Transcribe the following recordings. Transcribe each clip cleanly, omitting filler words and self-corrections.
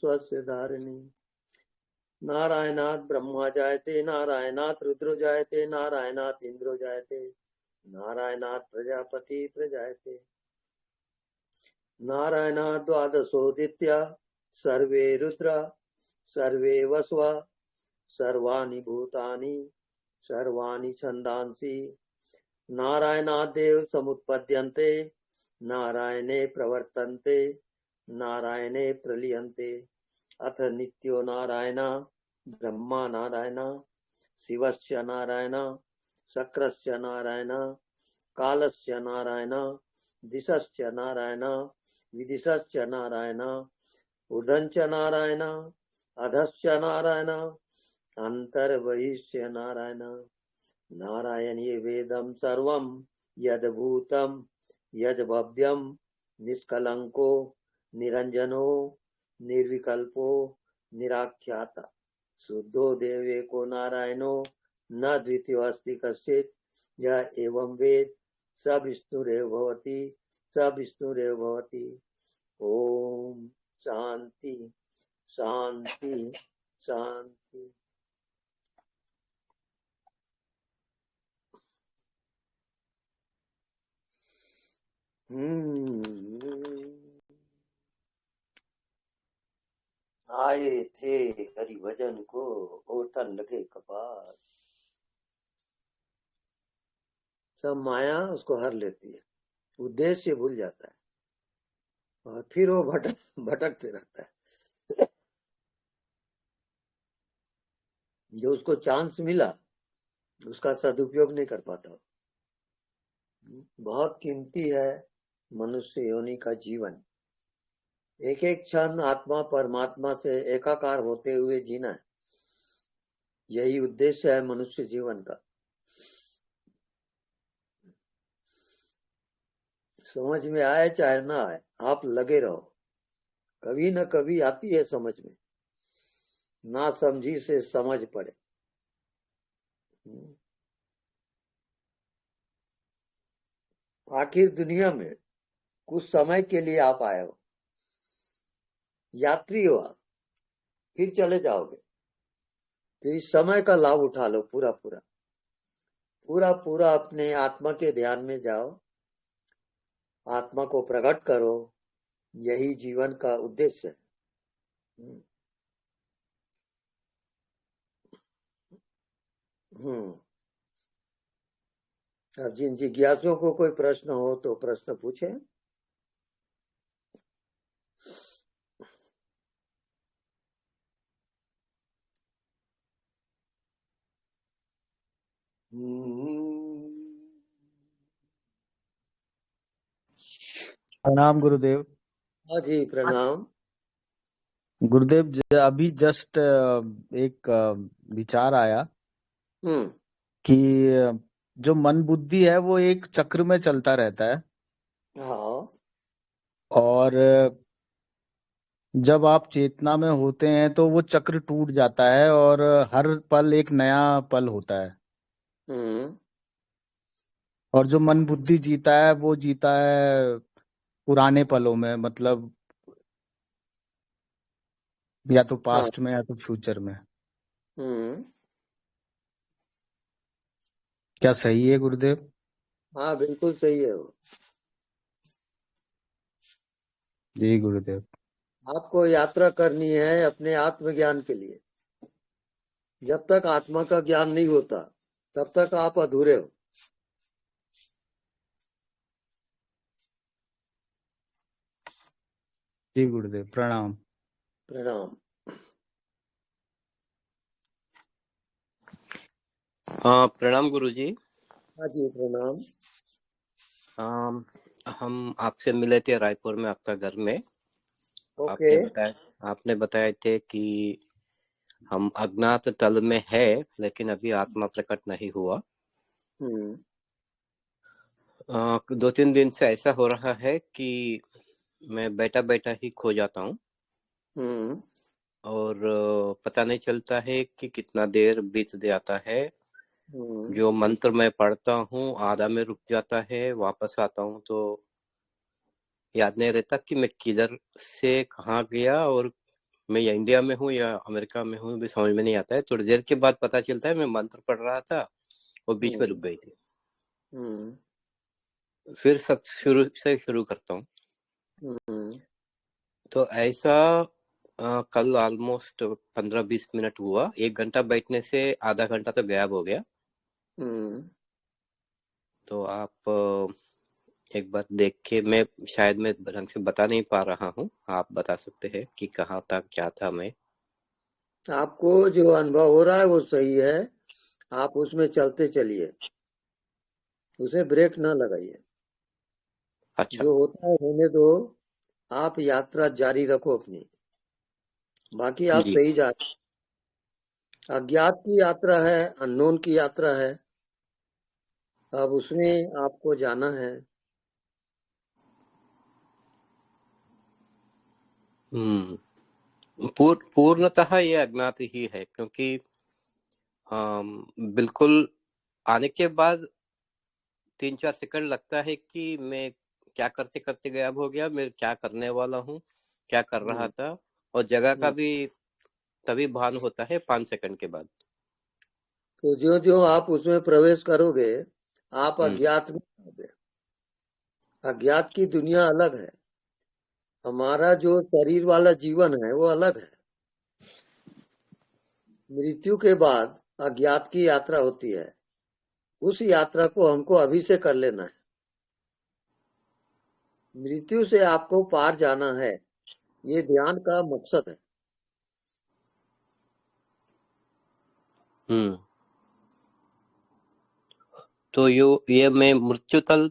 विश्वस्य धारिणी। नारायणात् ब्रह्मा जायते, नारायणात् रुद्रो जायते, नारायणात् इंद्रो जायते, नारायणात् प्रजापति प्रजायते, नारायणात् द्वादशोदित्या सर्वे रुद्रा सर्वे वस्वा सर्वाणि भूतानि सर्वाणि छन्दांसि। नारायणादेव समुत्पद्यन्ते, नारायणे प्रवर्तन्ते, नारायणे प्रलीयन्ते। अथ नित्यो नारायण ब्रह्मा नारायण शिवस्य नारायण शक्रस्य नारायण कालस्य नारायण दिशस्य नारायण विदिशस्य नारायण ऊर्ध्वञ्च नारायण अधश्च नारायण अंतर्बहिश्च नारायण। नारायणीय वेदं सर्वं यद्भूतं यद्भव्यं निष्कलंको निरंजनो निर्विकल्पो निराख्यात शुद्धो देवेको नारायणो न द्वितीयो अस्ति कश्चित्। यः एवं वेद स विष्णुरेव भवति स विष्णुरेव भवति। ओम शांति शांति शांति। आए थे हरि भजन को ओटन लगे कपास। सब माया उसको हर लेती है, उद्देश्य भूल जाता है और फिर वो भटकते रहता है। जो उसको चांस मिला उसका सदुपयोग नहीं कर पाता। बहुत कीमती है मनुष्य योनि का जीवन। एक एक क्षण आत्मा परमात्मा से एकाकार होते हुए जीना है, यही उद्देश्य है मनुष्य जीवन का। समझ में आए चाहे ना आए, आप लगे रहो, कभी न कभी आती है समझ में। ना समझी से समझ पड़े। आखिर दुनिया में कुछ समय के लिए आप आए हो, यात्री हो आप, फिर चले जाओगे। तो इस समय का लाभ उठा लो पूरा पूरा पूरा पूरा। अपने आत्मा के ध्यान में जाओ, आत्मा को प्रकट करो, यही जीवन का उद्देश्य है। अब जिन जिज्ञासुओं को कोई प्रश्न हो तो प्रश्न पूछे। प्रणाम गुरुदेव। हाँ जी प्रणाम। गुरुदेव अभी जस्ट एक विचार आया कि जो मन बुद्धि है वो एक चक्र में चलता रहता है। हाँ। और जब आप चेतना में होते हैं तो वो चक्र टूट जाता है और हर पल एक नया पल होता है। और जो मन बुद्धि जीता है वो जीता है पुराने पलों में, मतलब या तो पास्ट में या तो फ्यूचर में। क्या सही है गुरुदेव? हाँ बिल्कुल सही है वो। जी गुरुदेव। आपको यात्रा करनी है अपने आत्मज्ञान के लिए। जब तक आत्मा का ज्ञान नहीं होता तब तक आप अधूरे हो। जी गुरुदेव प्रणाम। प्रणाम। प्रणाम गुरुजी। हाँ जी प्रणाम। हम आपसे मिले थे रायपुर में, आपका घर में। ओके। आपने बताए थे कि हम अज्ञात तल में है लेकिन अभी आत्मा प्रकट नहीं हुआ। 2-3 दिन से ऐसा हो रहा है कि मैं बैठा बैठा ही खो जाता हूँ और पता नहीं चलता है कि कितना देर बीत जाता है। जो मंत्र मैं पढ़ता हूँ आधा में रुक जाता है, वापस आता हूँ तो याद नहीं रहता कि मैं किधर से कहाँ गया और मैं या इंडिया में हूँ या अमेरिका में हूँ भी समझ में नहीं आता है। थोड़ी देर के बाद पता चलता है मैं मंत्र पढ़ रहा था और बीच में रुक गई थी। फिर सब शुरू से शुरू करता हूँ। तो ऐसा कल ऑलमोस्ट 15-20 मिनट हुआ। 1 घंटा बैठने से आधा घंटा तो गायब हो गया। तो आप एक बार देख के, मैं शायद मैं ढंग से बता नहीं पा रहा हूँ, आप बता सकते हैं कि कहाँ था, क्या था। मैं आपको जो अनुभव हो रहा है वो सही है, आप उसमें चलते चलिए, उसे ब्रेक ना लगाइए। अच्छा, जो होता है होने दो, आप यात्रा जारी रखो अपनी, बाकी आप जी सही जा रहे। अज्ञात की यात्रा है, अननोन की यात्रा है, अब उसमें आपको जाना है। पूर्णतः ये अज्ञात ही है, क्योंकि बिल्कुल आने के बाद 3-4 सेकंड लगता है कि मैं क्या करते करते गायब हो गया, मैं क्या करने वाला हूँ, क्या कर रहा था, और जगह का भी तभी भान होता है 5 सेकंड के बाद। तो जो जो आप उसमें प्रवेश करोगे, आप अज्ञात में जाओगे। अज्ञात की दुनिया अलग है, हमारा जो शरीर वाला जीवन है वो अलग है। मृत्यु के बाद अज्ञात की यात्रा होती है, उस यात्रा को हमको अभी से कर लेना है। मृत्यु से आपको पार जाना है, ये ध्यान का मकसद है। तो ये मैं मृत्यु तल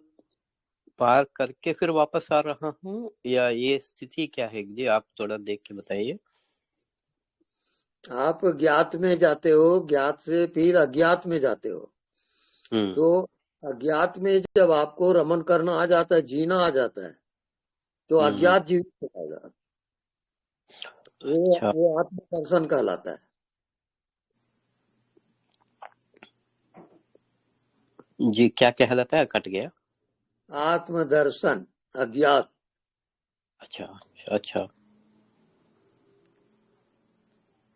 पार करके फिर वापस आ रहा हूँ, या ये स्थिति क्या है जी, आप थोड़ा देख के बताइए। आप ज्ञात में जाते हो, ज्ञात से फिर अज्ञात में जाते हो। तो अज्ञात में जब आपको रमन करना आ जाता है, जीना आ जाता है, तो अज्ञात जीवित हो जाएगा। अच्छा, वो आत्मदर्शन कहलाता है। जी क्या कहलाता है, कट गया। आत्मदर्शन, अज्ञात। अच्छा अच्छा।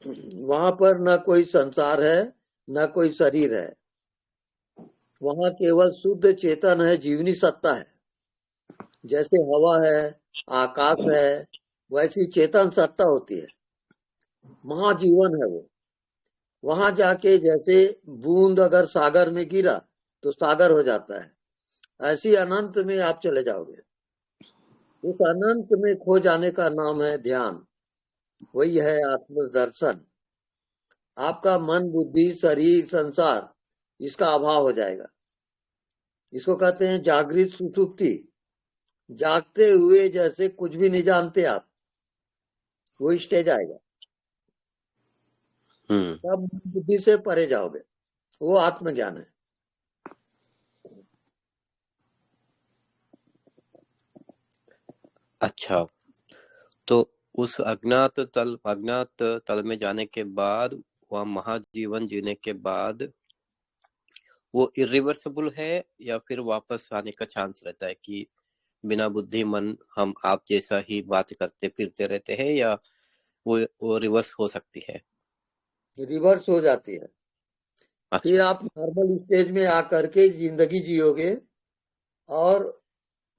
वहां पर न कोई संसार है, न कोई शरीर है, वहां केवल शुद्ध चेतन है, जीवनी सत्ता है। जैसे हवा है, आकाश है, वैसी चेतन सत्ता होती है, महाजीवन है वो। वहां जाके जैसे बूंद अगर सागर में गिरा तो सागर हो जाता है, ऐसी अनंत में आप चले जाओगे। उस अनंत में खो जाने का नाम है ध्यान, वही है आत्मदर्शन। आपका मन, बुद्धि, शरीर, संसार, इसका अभाव हो जाएगा। इसको कहते हैं जागृत सुसुप्ति। जागते हुए जैसे कुछ भी नहीं जानते आप, वो स्टेज आएगा, तब बुद्धि से परे जाओगे, वो आत्मज्ञान है। अच्छा, तो उस अज्ञात तल में जाने के बाद, वह महाजीवन जीने के बाद, वो इरिवर्सिबल है या फिर वापस आने का चांस रहता है कि बिना बुद्धि मन हम आप जैसा ही बात करते फिरते रहते हैं, या वो रिवर्स हो सकती है? रिवर्स हो जाती है। फिर अच्छा। आप नॉर्मल स्टेज में आकर के जिंदगी जियोगे, और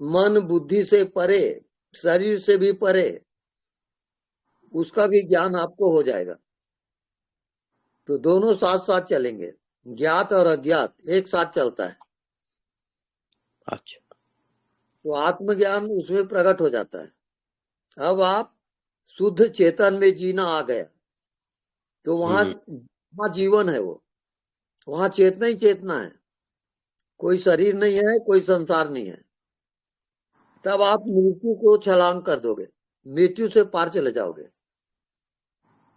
मन बुद्धि से परे, शरीर से भी परे, उसका भी ज्ञान आपको हो जाएगा। तो दोनों साथ साथ चलेंगे, ज्ञात और अज्ञात एक साथ चलता है। अच्छा। तो आत्मज्ञान उसमें प्रकट हो जाता है। अब आप शुद्ध चेतन में जीना आ गया, तो वहां जीवन है, वो वहां चेतना ही चेतना है, कोई शरीर नहीं है, कोई संसार नहीं है। तब आप मृत्यु को छलांग कर दोगे, मृत्यु से पार चले जाओगे।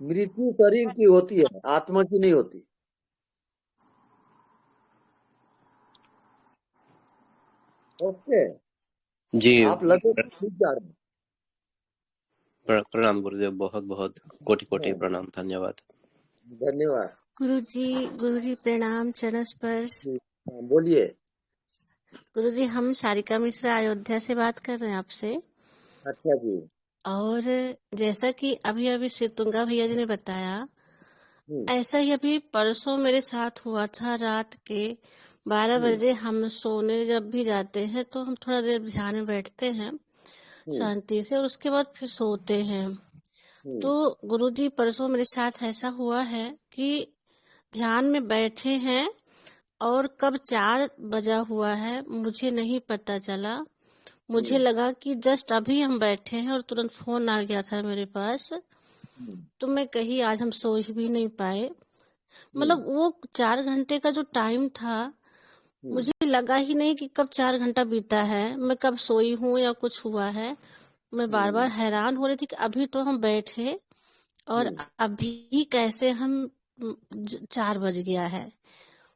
मृत्यु शरीर की होती है, आत्मा की नहीं होती। ओके, जी, आप लगे तो ठीक जा रहे प्रणाम गुरुदेव, बहुत बहुत कोटि कोटि हैं। प्रणाम, धन्यवाद। धन्यवाद। गुरुजी प्रणाम, चरण स्पर्श। बोलिए। गुरुजी, हम सारिका मिश्रा अयोध्या से बात कर रहे हैं आपसे। अच्छा जी। और जैसा कि अभी अभी श्रीतुंगा भैया जी ने बताया, ऐसा ही अभी परसों मेरे साथ हुआ था। रात के 12 बजे हम सोने जब भी जाते हैं तो हम थोड़ा देर ध्यान में बैठते हैं शांति से, और उसके बाद फिर सोते हैं। तो गुरुजी परसों मेरे साथ ऐसा हुआ है कि ध्यान में बैठे हैं और कब 4 बजा हुआ है मुझे नहीं पता चला। मुझे लगा कि जस्ट अभी हम बैठे हैं और तुरंत फोन आ गया था मेरे पास, तो मैं कहीं आज हम सो ही भी नहीं पाए। मतलब वो 4 घंटे का जो टाइम था, मुझे लगा ही नहीं कि कब 4 घंटा बीता है, मैं कब सोई हूँ या कुछ हुआ है। मैं बार बार हैरान हो रही थी कि अभी तो हम बैठे और अभी कैसे हम 4 बज गया है।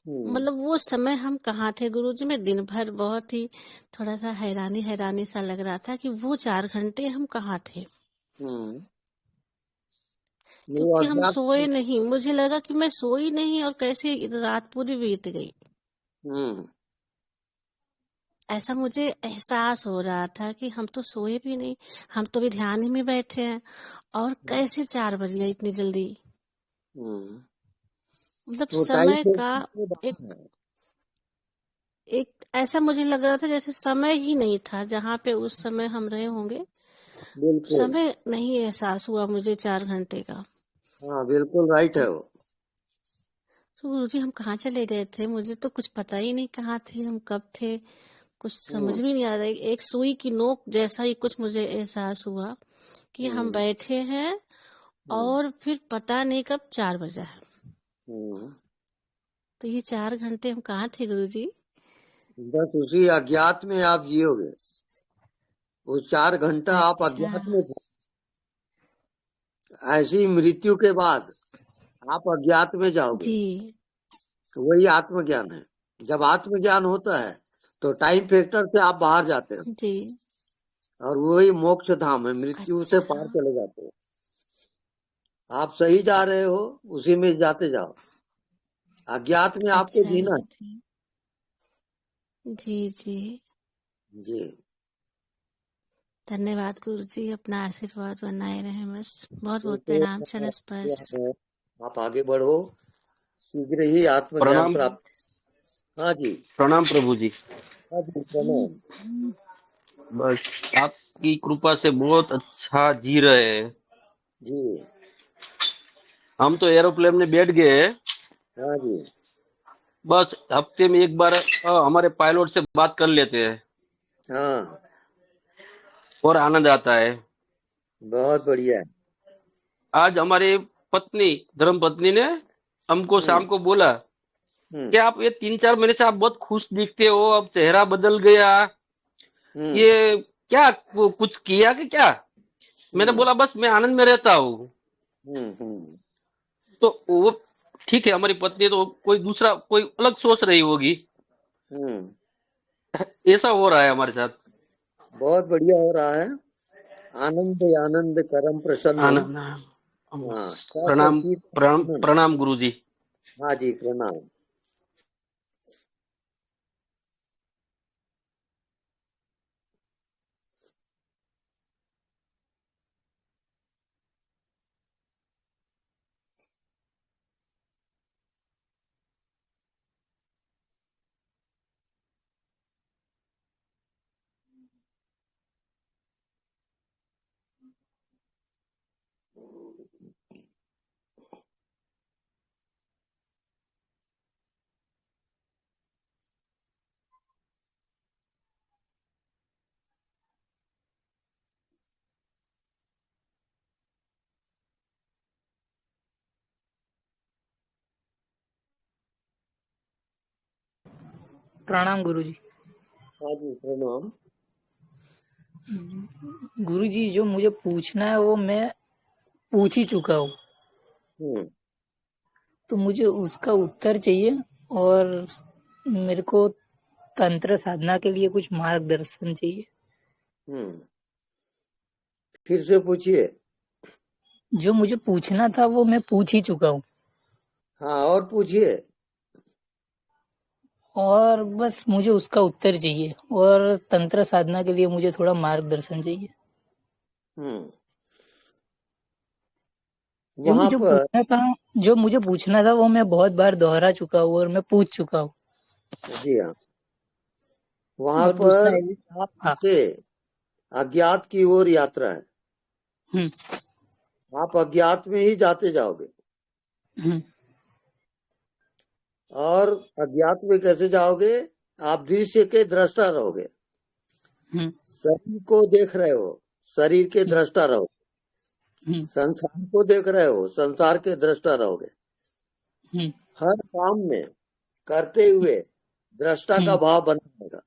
मतलब वो समय हम कहाँ थे गुरुजी। में दिन भर बहुत ही थोड़ा सा हैरानी सा लग रहा था कि वो 4 घंटे हम कहाँ थे, क्योंकि हम सोए नहीं। मुझे लगा कि मैं सोई नहीं और कैसे रात पूरी बीत गई, ऐसा मुझे एहसास हो रहा था कि हम तो सोए भी नहीं, हम तो भी ध्यान ही में बैठे हैं और कैसे 4 बज गए इतनी जल्दी। मतलब तो समय का एक ऐसा मुझे लग रहा था जैसे समय ही नहीं था जहाँ पे उस समय हम रहे होंगे। समय नहीं एहसास हुआ मुझे 4 घंटे का। हाँ बिल्कुल राइट है वो। तो गुरुजी हम कहाँ चले गए थे, मुझे तो कुछ पता ही नहीं कहाँ थे हम, कब थे, कुछ समझ भी नहीं आ रहा। एक सुई की नोक जैसा ही कुछ मुझे एहसास हुआ कि हम बैठे हैं और फिर पता नहीं कब 4 बजा है। तो ये 4 घंटे हम कहाँ थे गुरुजी? बस उसी अज्ञात में आप जियोगे। वो 4 घंटा आप अज्ञात में थे। ऐसी मृत्यु के बाद आप अज्ञात में जाओगे, जी वही आत्मज्ञान है। जब आत्मज्ञान होता है तो टाइम फैक्टर से आप बाहर जाते हो जी। और वही मोक्ष धाम है, मृत्यु से पार चले जाते हो। आप सही जा रहे हो, उसी में जाते जाओ। अज्ञात में आपको जीना है। जी जी जी धन्यवाद गुरुजी, अपना आशीर्वाद बनाए रहे बस। बहुत बहुत प्रणाम चरण स्पर्श। आप आगे बढ़ो, शीघ्र ही आत्मज्ञान प्रणाम प्राप्त। हाँ जी प्रणाम प्रभु जी। हाँ जी प्रणाम। बस आपकी कृपा से बहुत अच्छा जी रहे हैं। जी हम तो एरोप्लेन में बैठ गए हैं। हाँ जी बस हफ्ते में एक बार हमारे पायलट से बात कर लेते हैं हाँ और आनंद आता है। बहुत बढ़िया है। आज हमारी पत्नी धर्म पत्नी ने हमको शाम को बोला कि आप ये 3-4 महीने से आप बहुत खुश दिखते हो, अब चेहरा बदल गया, ये क्या वो कुछ किया कि क्या? मैंने बोला बस मैं आनंद में रहता हूँ। तो वो ठीक है, हमारी पत्नी तो कोई दूसरा कोई अलग सोच रही होगी, ऐसा हो रहा है हमारे साथ। बहुत बढ़िया हो रहा है। आनंद आनंद करम प्रसन्नम। आनंद। हाँ प्रणाम प्रणाम प्रणाम गुरु जी। हाँ जी प्रणाम। प्रणाम गुरुजी। हाँ जी प्रणाम। गुरुजी जो मुझे पूछना है वो मैं पूछ ही चुका हूँ, तो मुझे उसका उत्तर चाहिए और मेरे को तंत्र साधना के लिए कुछ मार्गदर्शन चाहिए। फिर से पूछिए। जो मुझे पूछना था वो मैं पूछ ही चुका हूँ। हाँ और पूछिए। और बस मुझे उसका उत्तर चाहिए और तंत्र साधना के लिए मुझे थोड़ा मार्गदर्शन चाहिए। वहां पर जो मुझे पूछना था वो मैं बहुत बार दोहरा चुका हूँ और मैं पूछ चुका हूँ। जी हाँ, वहां पर से अज्ञात की ओर यात्रा है। आप अज्ञात में ही जाते जाओगे। और अज्ञात में कैसे जाओगे? आप दृश्य के दृष्टा रहोगे। शरीर को देख रहे हो, शरीर के दृष्टा रहोगे। संसार को देख रहे हो, संसार के दृष्टा रहोगे। हर काम में करते हुए दृष्टा का भाव बना रहेगा।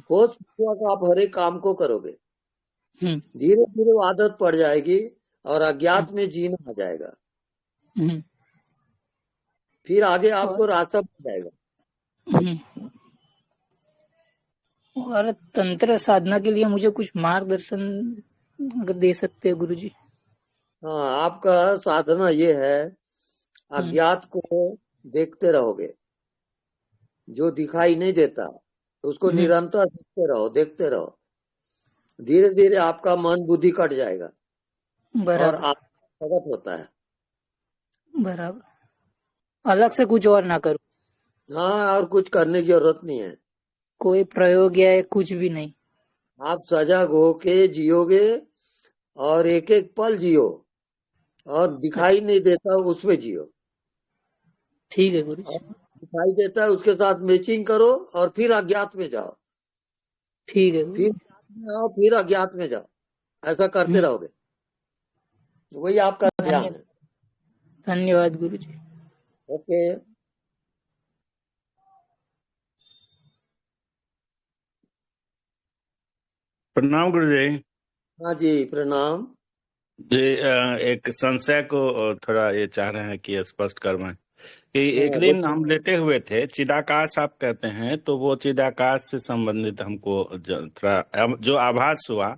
होश पूर्वक आप हर एक काम को करोगे। धीरे धीरे वो आदत पड़ जाएगी और अज्ञात में जीना आ जाएगा। फिर आगे आपको रास्ता मिल जाएगा। और तंत्र साधना के लिए मुझे कुछ मार्गदर्शन अगर दे सकते हैं गुरुजी। हाँ, आपका साधना ये है, अज्ञात को देखते रहोगे। जो दिखाई नहीं देता उसको निरंतर देखते रहो। धीरे धीरे आपका मन बुद्धि कट जाएगा और आप प्रकट होता है। बराबर, अलग से कुछ और ना करो। हाँ, और कुछ करने की जरूरत नहीं है। कोई प्रयोग या कुछ भी नहीं। आप सजग होके जियोगे और एक एक पल जियो और दिखाई नहीं देता उसमें जियो। ठीक है गुरु। दिखाई देता है उसके साथ मैचिंग करो और फिर अज्ञात में जाओ। ठीक है। फिर आओ, फिर अज्ञात में जाओ। ऐसा करते रहोगे, वही आपका ध्यान है। धन्यवाद गुरु जी। ओके। प्रणाम गुरु जी। हाँ जी, प्रणाम जी। एक संशय को थोड़ा ये चाह रहे हैं कि स्पष्ट करवाएं कि एक दिन हम लेटे हुए थे, चिदाकाश आप कहते हैं, तो वो चिदाकाश से संबंधित हमको थोड़ा जो आभास हुआ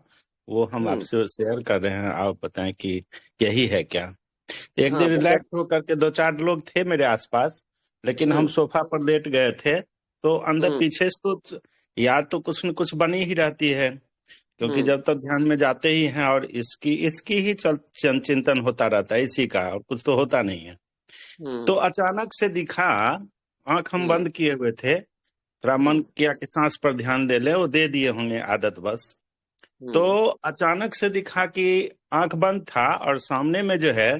वो हम आपसे शेयर कर रहे हैं। आप बताएं कि यही है क्या। एक दिन रिलैक्स होकर के 2-4 लोग थे मेरे आसपास, लेकिन हम सोफा पर लेट गए थे तो अंदर पीछे से तो याद तो कुछ न कुछ बनी ही रहती है, क्योंकि जब तक ध्यान में जाते ही हैं और इसकी ही चिंतन होता रहता है, इसी का, और कुछ तो होता नहीं है। तो अचानक से दिखा, आंख हम बंद किए हुए थे, थोड़ा मन किया कि सांस पर ध्यान दे ले, वो दे दिए होंगे आदत बस। तो अचानक से दिखा कि आंख बंद था और सामने में जो है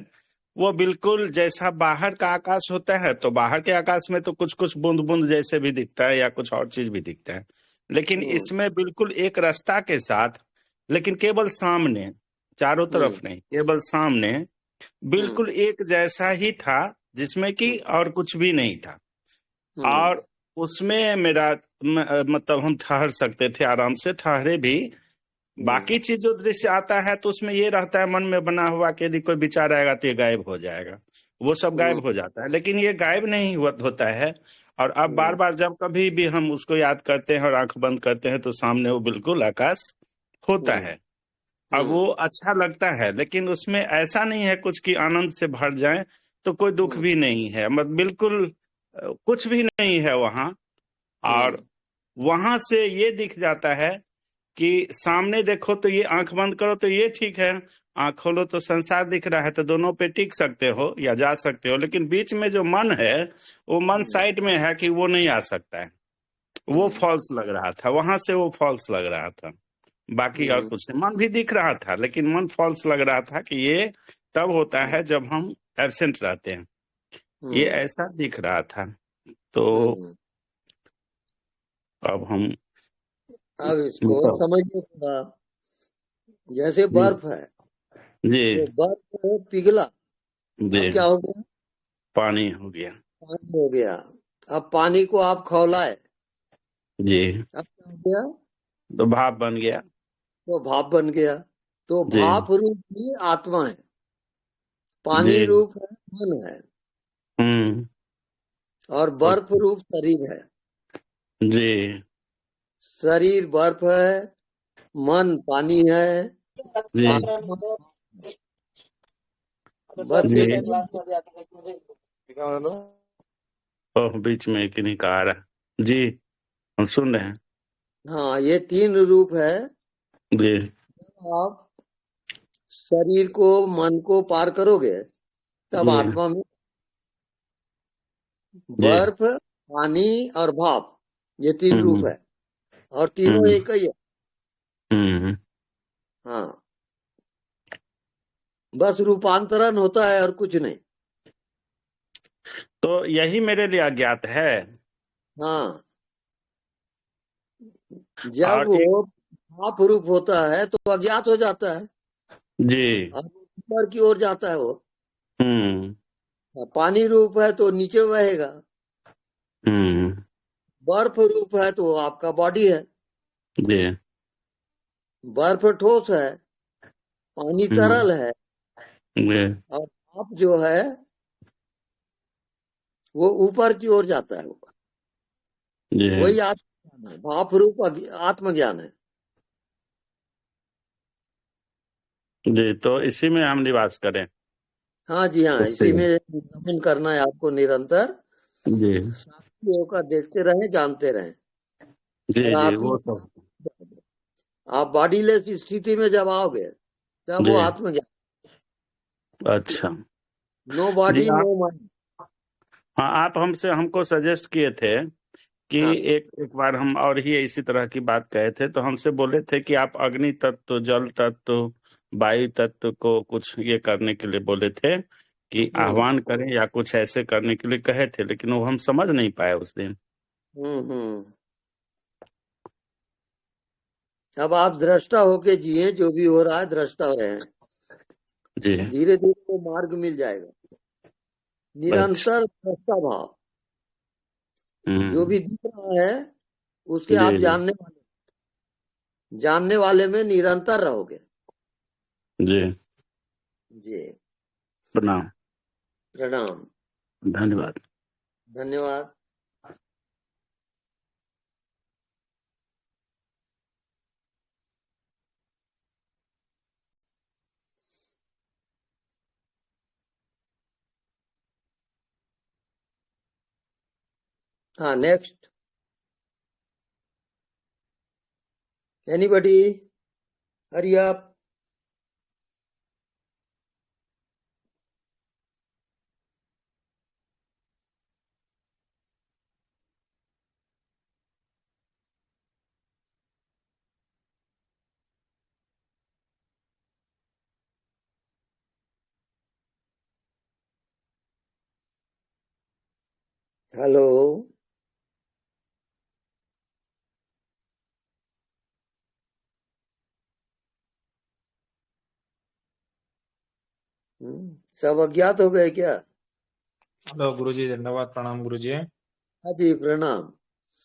वो बिल्कुल जैसा बाहर का आकाश होता है, तो बाहर के आकाश में तो कुछ कुछ बूंद बूंद जैसे भी दिखता है या कुछ और चीज भी दिखता है, लेकिन इसमें बिल्कुल एक रास्ता के साथ, लेकिन केवल सामने, चारों तरफ नहीं, केवल सामने बिल्कुल एक जैसा ही था, जिसमें कि और कुछ भी नहीं था। और उसमें मेरा मतलब हम ठहर सकते थे, आराम से ठहरे भी। बाकी चीज जो दृश्य आता है तो उसमें ये रहता है मन में बना हुआ कि यदि कोई विचार आएगा तो ये गायब हो जाएगा, वो सब गायब हो जाता है, लेकिन ये गायब नहीं होता है। और अब बार बार जब कभी भी हम उसको याद करते हैं और आंख बंद करते हैं तो सामने वो बिल्कुल आकाश होता है। अब वो अच्छा लगता है, लेकिन उसमें ऐसा नहीं है कुछ की आनंद से भर जाए, तो कोई दुख भी नहीं है, मतलब बिल्कुल कुछ भी नहीं है वहां। और वहां से ये दिख जाता है कि सामने देखो तो ये, आंख बंद करो तो ये ठीक है, आंख खोलो तो संसार दिख रहा है, तो दोनों पे टिक सकते हो या जा सकते हो, लेकिन बीच में जो मन है वो मन साइड में है कि वो नहीं आ सकता है, वो फॉल्स लग रहा था, वहां से वो फॉल्स लग रहा था। बाकी और कुछ नहीं, मन भी दिख रहा था लेकिन मन फॉल्स लग रहा था कि ये तब होता है जब हम एब्सेंट रहते हैं, ये ऐसा दिख रहा था। तो अब हम इसको समझिए थोड़ा, जैसे बर्फ है जी, तो बर्फ पिघला, अब क्या हो गया? पानी हो गया। पानी हो गया। अब पानी को आप खौलाए जी, अब क्या हो गया? तो भाप बन गया। तो भाप बन गया। तो भाप रूप ही आत्मा है, पानी रूप है मन है, और बर्फ रूप शरीर है। जी, शरीर बर्फ है, मन पानी है, बस बीच में एक नहीं कहा रहा जी, हम सुन रहे हैं। हाँ, ये 3 रूप है। जी, आप शरीर को मन को पार करोगे तब जी आत्मा में जी बर्फ, पानी और भाप, ये 3 रूप हम्म है और तीनों हम्म एक ही है। हम्म। हाँ, बस रूपांतरण होता है और कुछ नहीं। तो यही मेरे लिए अज्ञात है। हाँ, जब और एक वो भाप रूप होता है तो अज्ञात हो जाता है जी और ऊपर की ओर जाता है वो। हम्म पानी रूप है तो नीचे बहेगा, हम्म बर्फ रूप है तो आपका बॉडी है, जी बर्फ ठोस है, पानी हम्म तरल है जी और भाप जो है वो ऊपर की ओर जाता है। जी वही आत्मज्ञान है, भाप रूप आत्मज्ञान है। जी, तो इसी में हम निवास करें। हाँ जी, हाँ, इस पे इसी में गमन करना है आपको निरंतर। जी साक्षी होकर देखते रहें, जानते रहें जी और जी आत्मा वो सब आप बॉडीलेस स्थिति में जब आओगे तब वो जी आत्मज्ञान। अच्छा नो जी बॉडी आप नो माइंड। हाँ आप हमको सजेस्ट किए थे कि हाँ, एक बार हम और ही इसी तरह की बात कहे थे, तो हमसे बोले थे कि आप अग्नि तत्व, जल तत्व, वायु तत्व को कुछ ये करने के लिए बोले थे कि हम्म आह्वान करें या कुछ ऐसे करने के लिए कहे थे, लेकिन वो हम समझ नहीं पाए उस दिन। हम्म। अब आप दृष्टा होके जिए, जो भी हो रहा है दृष्टा हो रहे हैं। जी धीरे धीरे वो मार्ग मिल जाएगा। अच्छा निरंतर दृष्टा भाव, जो हम्म भी दिख रहा है उसके जी आप जी जानने वाले में निरंतर रहोगे। जी जी, प्रणाम, प्रणाम, धन्यवाद। धन्यवाद। हाँ, next anybody, hurry up. Hello, सब अज्ञात हो गए क्या? हेलो गुरुजी, धन्यवाद, प्रणाम गुरुजी। हाँ जी, प्रणाम।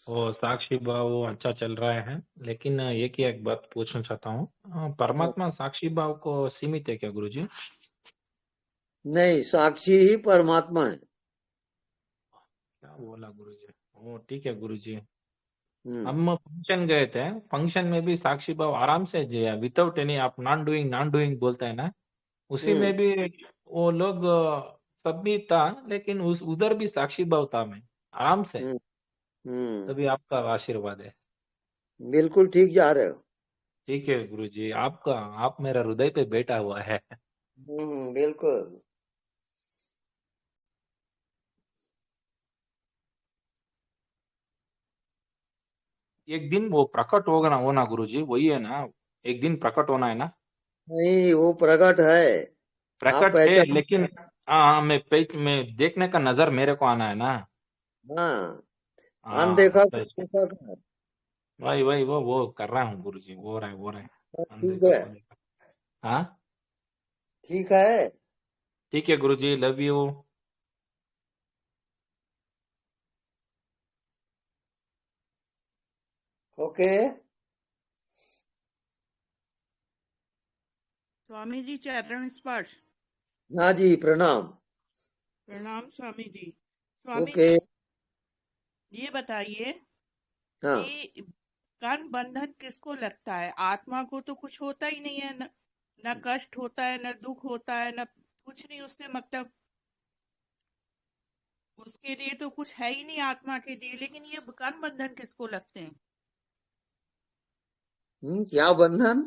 वो साक्षी भाव अच्छा चल रहा है, लेकिन एक बात पूछना चाहता हूँ, परमात्मा साक्षी भाव को सीमित है क्या गुरुजी? नहीं, साक्षी ही परमात्मा है। क्या बोला गुरुजी? वो ठीक है गुरुजी। हम्म हम फंक्शन गए थे, फंक्शन में भी साक्षी भाव आराम से जिया, विदाउट एनी आप नॉन डूइंग बोलते हैं ना, उसी में हम्म भी वो लोग सब भी था, लेकिन उस उधर भी साक्षी भाव था, मैं आराम से। हम्म हम्म तभी आपका आशीर्वाद है। बिल्कुल ठीक जा रहे हो। ठीक है गुरुजी, आप मेरा हृदय पे बैठा हुआ है। बिल्कुल। एक दिन वो प्रकट होना गुरुजी, वही है ना? एक दिन प्रकट होना है ना? नहीं, वो प्रकट है, आप प्रकट है, पहचान। लेकिन हाँ हाँ, मैं देखने का नजर मेरे को आना है ना? हाँ, हाँ अनदेखा तो को देखा कर। वही वही वो कर रहा हूँ गुरुजी, वो रहा है। ठीक अनदेखा है, को देखा। हाँ ठीक है। ठीक है गुरुजी, love you. Okay. Swami ji, चरण स्पर्श। हाँ जी, प्रणाम। प्रणाम स्वामी जी। स्वामी ओके। जी, ये बताइए हाँ। कि कर्म बंधन किसको लगता है? आत्मा को तो कुछ होता ही नहीं है, न कष्ट होता है, न दुख होता है, न कुछ नहीं, उससे मतलब उसके लिए तो कुछ है ही नहीं आत्मा के लिए, लेकिन ये कर्म बंधन किसको लगते हैं? क्या बंधन?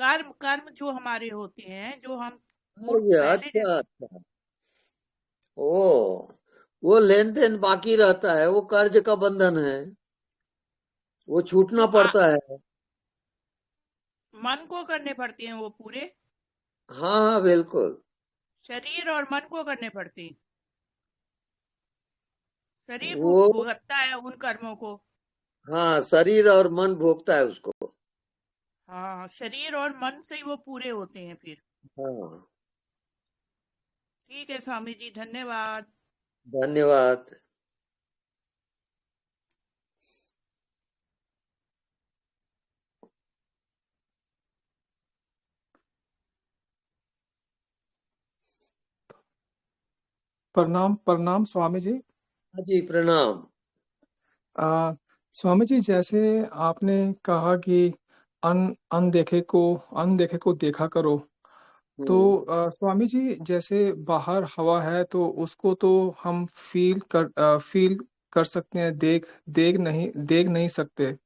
कर्म कर्म जो हमारे होते हैं, जो हम अच्छा पहले अच्छा, वो लेन देन बाकी रहता है, वो कर्ज का बंधन है, वो छूटना तो पड़ता है। मन को करने पड़ते हैं वो पूरे, हाँ हाँ बिल्कुल। शरीर और मन को करने पड़ते हैं। शरीर वो भुगतता है उन कर्मों को। हाँ, शरीर और मन भोगता है उसको। हाँ, शरीर और मन से ही वो पूरे होते हैं फिर। हाँ, ठीक है स्वामी जी, धन्यवाद। धन्यवाद। प्रणाम प्रणाम स्वामी जी। हाँ जी, प्रणाम। आ, स्वामी जी, जैसे आपने कहा कि अनदेखे को देखा करो, तो स्वामी जी, जैसे बाहर हवा है तो उसको तो हम फील कर सकते हैं, देख नहीं सकते।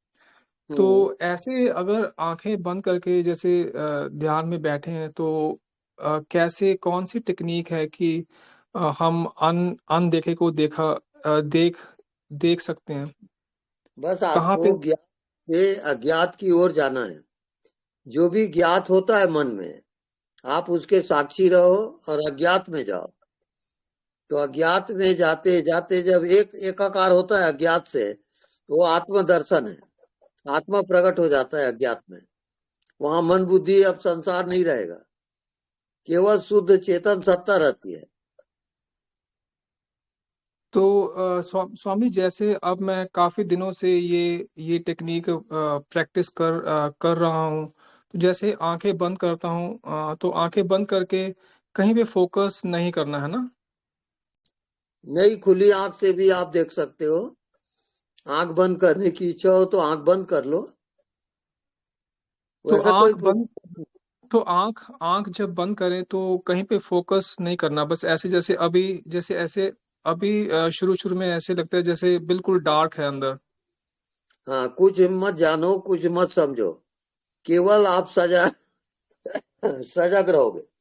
तो ऐसे अगर आंखें बंद करके जैसे ध्यान में बैठे हैं, तो कैसे, कौन सी टेक्निक है कि हम अनदेखे को देख सकते हैं? बस कहाँ पे? आपको ज्ञात से अज्ञात की ओर जाना है। जो भी ज्ञात होता है मन में, आप उसके साक्षी रहो और अज्ञात में जाओ। तो अज्ञात में जाते जाते जब एक एकाकार होता है अज्ञात से, तो वो आत्म दर्शन है। आत्मा प्रकट हो जाता है अज्ञात में। वहां मन बुद्धि अब संसार नहीं रहेगा, केवल शुद्ध चेतन सत्ता रहती है। तो स्वामी, जैसे अब मैं काफी दिनों से ये टेक्निक प्रैक्टिस कर रहा हूँ। तो जैसे आंखें बंद करता हूँ, तो आंखें बंद करके कहीं पे फोकस नहीं करना है ना? नई खुली आंख से भी आप देख सकते हो। आंख बंद करने की इच्छा हो तो आंख बंद कर लो, तो वैसा कोई आंख बंद प्रॉब्लम। तो आंख आंख जब बंद करें तो कहीं पे फोकस नहीं करना, बस ऐसे जैसे अभी, जैसे ऐसे अभी शुरू शुरू में ऐसे लगता है जैसे बिल्कुल डार्क है अंदर। हाँ, कुछ मत जानो, कुछ मत समझो, केवल आप सजग रहोगे।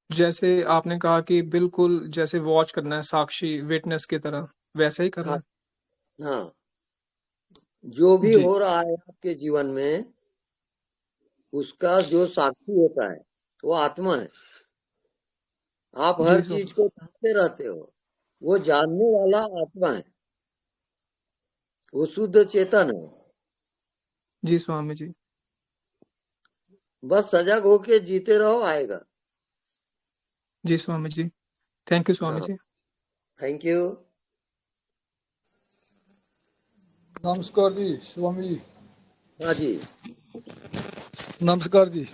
जैसे आपने कहा कि बिल्कुल जैसे वॉच करना है, साक्षी विटनेस की तरह, वैसा ही करना हाँ है। हाँ, जो भी जी हो रहा है आपके जीवन में, उसका जो साक्षी होता है वो आत्मा है। आप हर जी चीज को जानते रहते हो, वो जानने वाला आत्मा है, वो शुद्ध चेतन है। जी स्वामी जी। बस सजग होके जीते रहो, आएगा। जी स्वामी जी, थैंक यू स्वामी हाँ, जी। Thank you. नमस्कार जी स्वामी जी। हाँ जी, नमस्कार जी।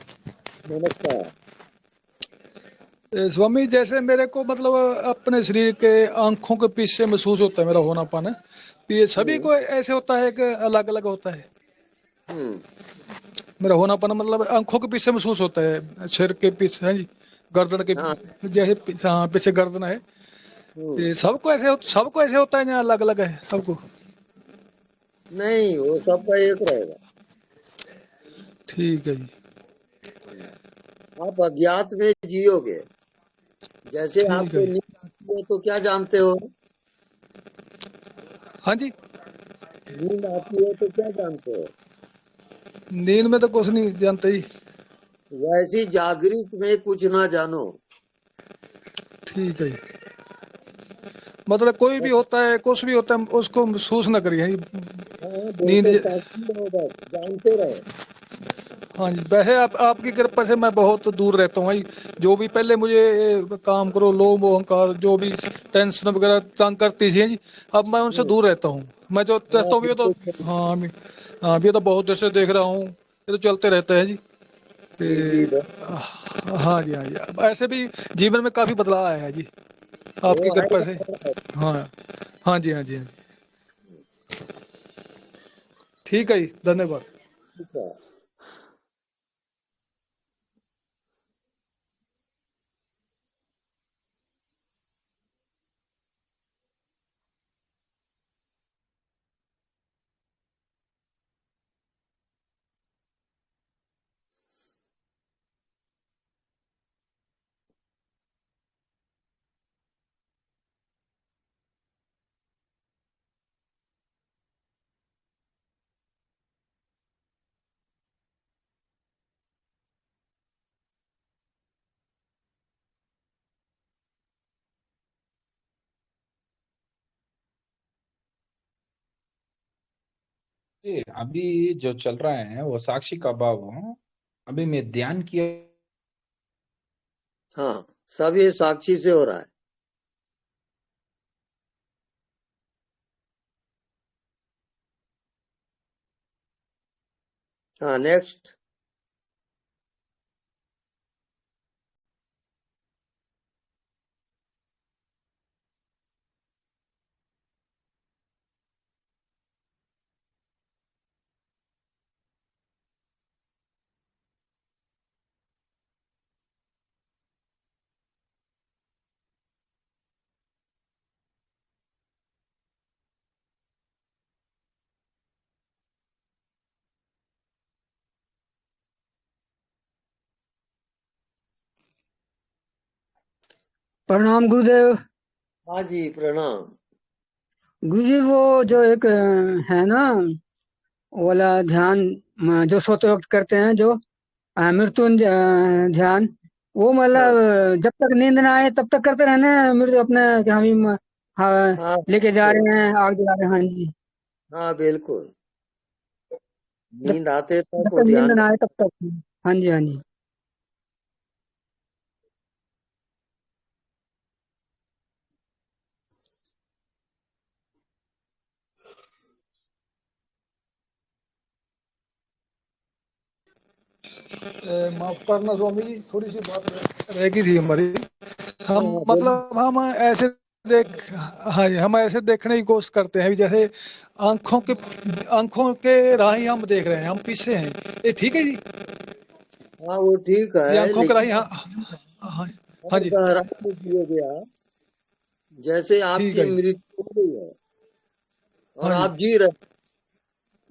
नमस्कार। स्वामी, जैसे मेरे को मतलब अपने शरीर के आंखों के पीछे महसूस होता है मेरा होनापन है। ये सभी हम्म को ऐसे होता है कि अलग अलग होता है? हम्म मेरा होनापन मतलब आंखों के पीछे महसूस होता है, सिर के पीछे है जी, गर्दन के हाँ। जैसे हाँ, पीछे गर्दन है। हम्म ये सबको ऐसे होता है या अलग अलग है सबको? नहीं, वो सबका एक रहेगा। ठीक है जी। आप अज्ञात में जियोगे। जैसे ठीक है आपको जी। नींद आती है तो क्या जानते हो? हाँ जी। नींद आती है तो क्या जानते हो? नींद में तो कुछ नहीं जानते ही। वैसी जागृत में कुछ ना जानो। ठीक है जी। मतलब कोई भी बस, होता है, कुछ भी होता है, उसको महसूस ना करिए हाँ नींद। बिल्कुल, साक्षी रहो, बस जानते रहो। हाँ जी, वैसे आपकी कृपा से मैं बहुत दूर रहता हूँ भाई। जो भी पहले मुझे काम करो, लोभ अहंकार, जो भी टेंशन वगैरह तंग करती थी जी, अब मैं उनसे हम्म, दूर रहता हूँ। मैं जो हाँ चाहता हूँ ये तो, बिल्कुल सही। हाँ हाँ, ये तो बहुत देर से देख रहा हूँ, ये तो चलते रहता है जी। जी जी, हाँ जी, हाँ जी, अब ऐसे भी जीवन में काफी बदलाव आया है जी, आपकी वो कृपा आएगा से। आएगा। हाँ हाँ जी, हाँ जी, हाँ जी। ठीक है जी, धन्यवाद। ठीक है। ये अभी जो चल रहा है वो साक्षी का भाव अभी मैं ध्यान किया। हाँ, सब ये साक्षी से हो रहा है। हाँ, नेक्स्ट। प्रणाम गुरुदेव। हाँ जी, प्रणाम। गुरुजी वो जो एक है ना वो वाला ध्यान जो सोते वक्त करते हैं जो मृत्युंजय ध्यान, वो हाँ मतलब जब तक नींद ना आए तब तक करते रहना है मृत्यु अपने कि हम ही हाँ, हाँ लेके जा बिल्कुल। रहे हैं आग जला रहे हैं। हाँ जी, हाँ बिल्कुल, जब नींद आते जब तक वो तक नींद ध्यान ना कर। आए तब तक। हाँ जी, हाँ जी। माफ करना स्वामी जी, थोड़ी सी बात रह गई थी हमारी। हाँ हम हाँ बोलिए। मतलब हम ऐसे देख हाँ जी, हम ऐसे देखने की कोशिश करते हैं जैसे आंखों के आंखों के राह ही हम देख रहे हैं, हम पीछे हैं। ये ठीक है जी? हाँ वो ठीक ये है, आंखों के राह ही, लेकिन हाँ हाँ हाँ और जी। गहराई में जियोगे आप, जैसे ठीक आपकी है जी। मृत्यु हो गई है और हाँ जी। आप जी रहे,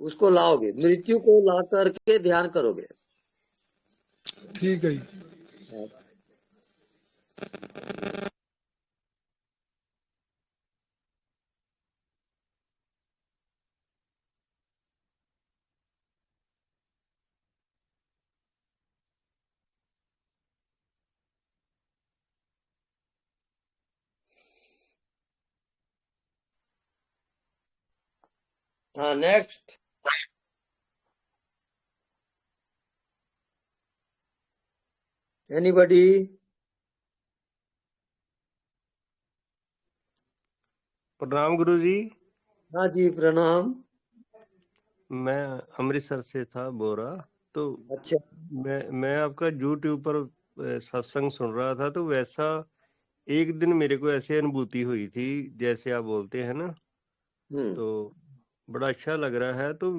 उसको लाओगे, मृत्यु को ला करके ध्यान करोगे। ठीक है जी। हाँ, हाँ नेक्स्ट। एनीबडी? प्रणाम गुरु जी। हाँ जी, प्रणाम। मैं अमृतसर से था, बोरा। तो अच्छा। मैं आपका यूट्यूब पर सत्संग सुन रहा था, तो वैसा एक दिन मेरे को ऐसी अनुभूति हुई थी जैसे आप बोलते हैं ना, तो बड़ा अच्छा लग रहा है। तो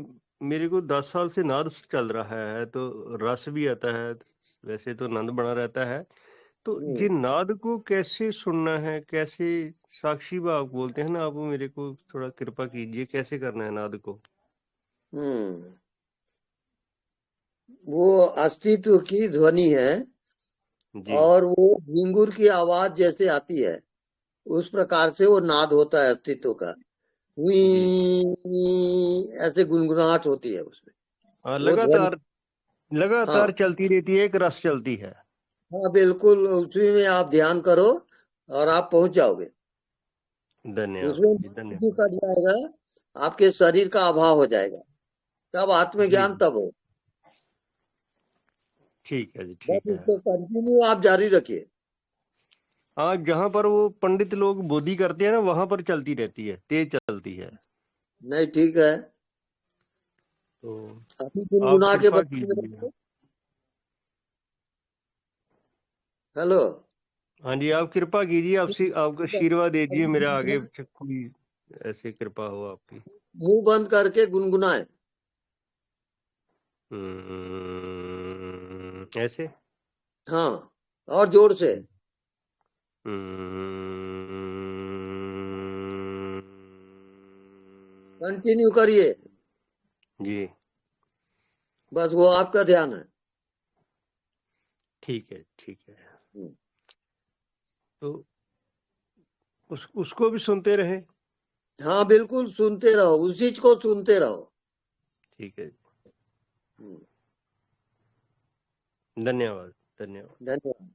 मेरे को 10 साल से नाद चल रहा है, तो रस भी आता है, वैसे तो आनंद बना रहता है। तो ये नाद को कैसे सुनना है, कैसे साक्षी भाव बोलते हैं ना, आप मेरे को थोड़ा कृपा कीजिए, कैसे करना है नाद को? वो अस्तित्व की ध्वनि है जी और वो झिंगुर की आवाज जैसे आती है, उस प्रकार से वो नाद होता है अस्तित्व का। जी। ऐसे गुनगुनाहट होती है उसमें, वो ध्वनि। लगातार लगातार हाँ चलती रहती है, एक रस चलती है। हाँ बिल्कुल, उसी में आप ध्यान करो और आप पहुंच जाओगे। उसमें धन्यवाद जी, भी धन्यवाद। कट जाएगा, आपके शरीर का अभाव हो जाएगा, तब जी आत्मज्ञान तब हो। ठीक है जी, बस ठीक है। इसको कंटिन्यू आप जारी रखिए। हाँ, जहाँ पर वो पंडित लोग बोधी करते हैं ना, वहां पर चलती रहती है, तेज चलती है। नहीं ठीक है, तो अभी आप गुनगुना के कृपा कीजिए। बताइए। हेलो। हाँ जी, आप कृपा कीजिए, आपसे आपका आशीर्वाद दीजिए मेरे आगे, कोई ऐसे कृपा हो आपकी। मुंह बंद करके गुनगुनाए। ऐसे। हाँ, और जोर से कंटिन्यू करिए। जी बस वो आपका ध्यान है। ठीक है, ठीक है। तो उसको भी सुनते रहे। हाँ बिल्कुल, सुनते रहो, उसी को सुनते रहो। ठीक है, धन्यवाद धन्यवाद। धन्यवाद।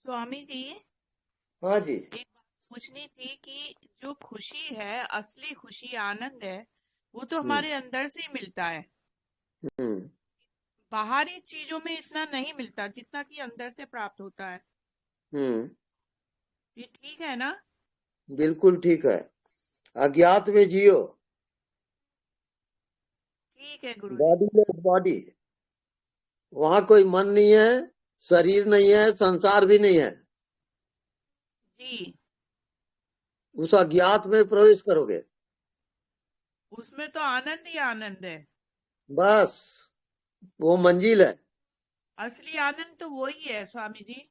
स्वामी जी, हाँ जी। एक बात पूछनी थी कि जो खुशी है, असली खुशी, आनंद है, वो तो हम्म हमारे अंदर से ही मिलता है। हम्म बाहरी चीजों में इतना नहीं मिलता जितना कि अंदर से प्राप्त होता है। हम्म ये ठीक है ना? बिल्कुल ठीक है। अज्ञात में जियो, ठीक है गुरुजी। Body less body. वहां कोई मन नहीं है, शरीर नहीं है, संसार भी नहीं है। जी, उस अज्ञात में प्रवेश करोगे, उसमें तो आनंद ही आनंद है। बस वो मंजिल है। असली आनंद तो वही है स्वामी जी।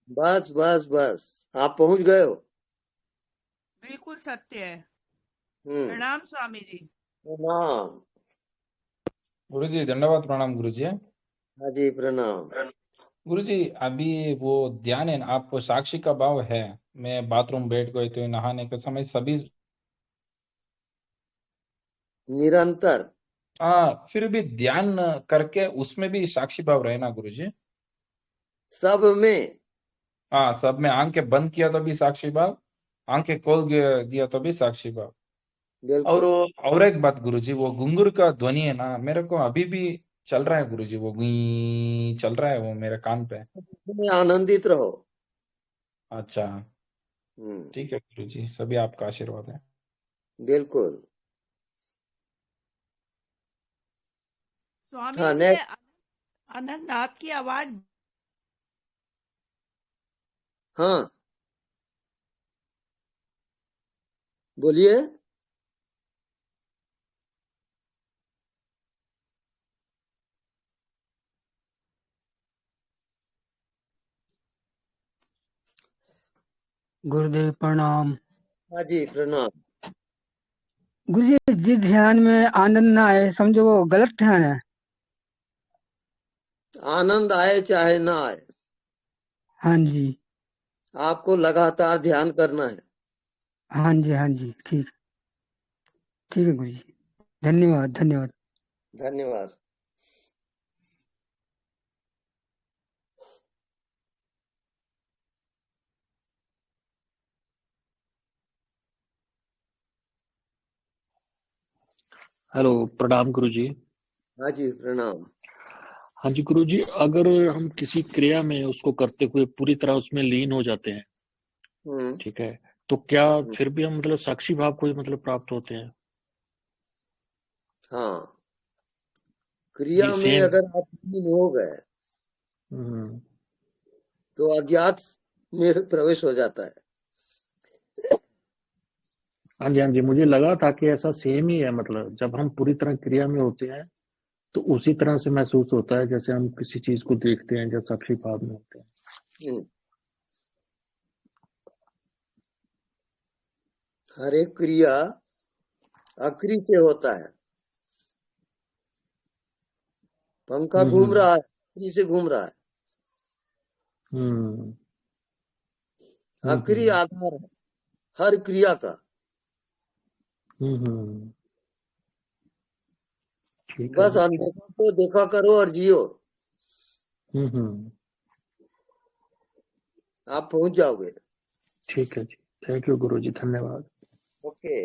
बस बस बस आप पहुंच गए हो। बिल्कुल सत्य है। हम्म प्रणाम स्वामी जी। प्रणाम। गुरुजी धन्यवाद, प्रणाम गुरुजी। हाँ जी प्रणाम। गुरुजी अभी वो ध्यान है ना, आपको साक्षी का भाव है। मैं बाथरूम बैठ गए तो नहाने के समय सभी, निरंतर। हाँ, फिर भी ध्यान करके उसमें भी साक्षी भाव रहे ना गुरुजी। सब में। हाँ, सब में आंखें बंद किया तो भी साक्षी भाव, आंखें खोल दिया तो भी साक्षी भाव। और बिल्कुल। और एक बात गुरुजी, वो घुंघरू का ध्वनि है ना, मेरे को अभी भी चल रहा है गुरुजी, वो गुई चल रहा है वो मेरे कान पे। में आनंदित रहो। अच्छा, हम्म ठीक है गुरुजी, सभी आपका आशीर्वाद है। बिल्कुल। स्वामी हाँ जी, नेक्स्ट। अनंत, आपकी आवाज हाँ बोलिए। गुरुदेव प्रणाम। हाँ जी प्रणाम। गुरुजी जिस ध्यान में आनंद ना आए समझो वो गलत ध्यान है। आनंद आए चाहे ना आए, हाँ जी, आपको लगातार ध्यान करना है। हाँ जी, हाँ जी, ठीक, ठीक है गुरुजी। धन्यवाद, धन्यवाद। धन्यवाद। हेलो, प्रणाम गुरुजी। हाँ जी प्रणाम। हाँ जी गुरुजी, अगर हम किसी क्रिया में उसको करते हुए पूरी तरह उसमें लीन हो जाते हैं, हम्म ठीक है, तो क्या हम्म, फिर भी हम मतलब साक्षी भाव को ही मतलब प्राप्त होते हैं? हाँ जी क्रिया में सेम। अगर आप लीन हो गए हम्म। तो अज्ञात में प्रवेश हो जाता है। हाँ जी, हाँ जी, मुझे लगा था कि ऐसा सेम ही है, मतलब जब हम पूरी तरह क्रिया में होते हैं तो उसी तरह से महसूस होता है जैसे हम किसी चीज को देखते हैं जब साक्षी भाव में होते हैं। हम्म, हर एक क्रिया अक्रि से होता है। पंखा घूम हम्म। रहा है, अक्रि से घूम रहा है। हम्म। अक्रि हम्म। आधार है हर क्रिया का। हम्म। ठीक है बस जी। अनदेखा को देखा करो और जियो, हम्म। आप पहुंच जाओगे। ठीक है जी, थैंक यू गुरुजी, धन्यवाद। ओके।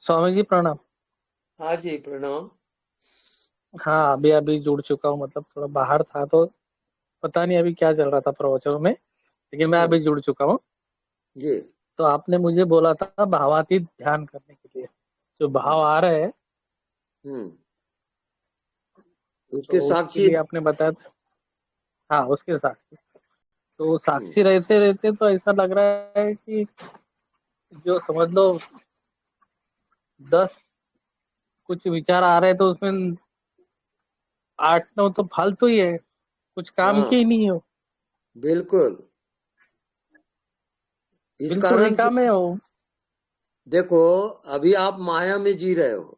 स्वामी जी प्रणाम। हाँ जी प्रणाम। हाँ, अभी अभी जुड़ चुका हूँ, मतलब थोड़ा बाहर था तो पता नहीं अभी क्या चल रहा था प्रवचन में, लेकिन मैं अभी जुड़ चुका हूँ। जी। तो आपने मुझे बोला था भावातीत ध्यान करने के लिए, जो भाव आ रहे हैं उसके तो उसके साक्षी। लिए आपने बताया था। हाँ, उसके साक्षी। तो साक्षी रहते रहते तो ऐसा लग रहा है कि जो समझ लो 10 कुछ विचार आ रहे हैं तो उसमें 8-9 तो फालतू ही है, कुछ काम हाँ के ही नहीं हो, बिल्कुल। इस बिल्कुल कारण कि निकामे हो। देखो अभी आप माया में जी रहे हो,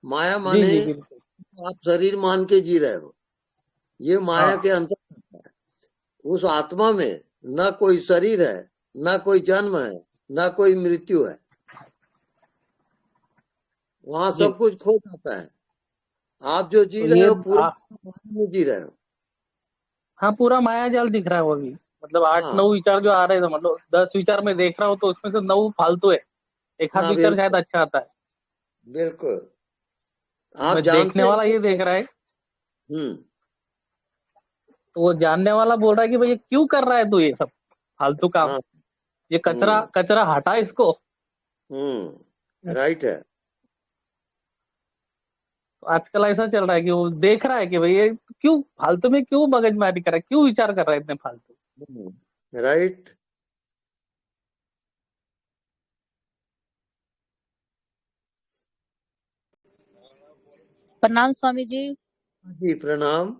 माया जी माने जी बिल्कुल। आप शरीर मान के जी रहे हो, ये माया हाँ के अंतर है। उस आत्मा में न कोई शरीर है, न कोई जन्म है, न कोई मृत्यु है, वहां जी। सब कुछ खो जाता है। आप जो जी तो रहे ये हो पूरा माया में जी रहे हो। हाँ, पूरा माया जाल दिख रहा है वो भी, मतलब 8-9 विचार जो आ रहे थे, मतलब 10 विचार में देख रहा हूँ तो उसमें से 9 फालतू है, एक आध हाँ विचार शायद बिल्कुल अच्छा आता है। बिल्कुल। आप मैं देखने जानते वाला हो। ये देख रहा है, हम्म। तो वो जानने वाला बोल रहा है कि भाई ये क्यों कर रहा है तू ये सब फालतू काम, हाँ। ये कचरा कचरा हटा इसको। राइट है। तो आजकल ऐसा चल रहा है कि वो देख रहा है कि भाई ये क्यों फालतू में, क्यों मगजमारी कर रहा है, क्यों विचार कर रहा है इतने फालतू। राइट। प्रणाम स्वामी जी। जी प्रणाम।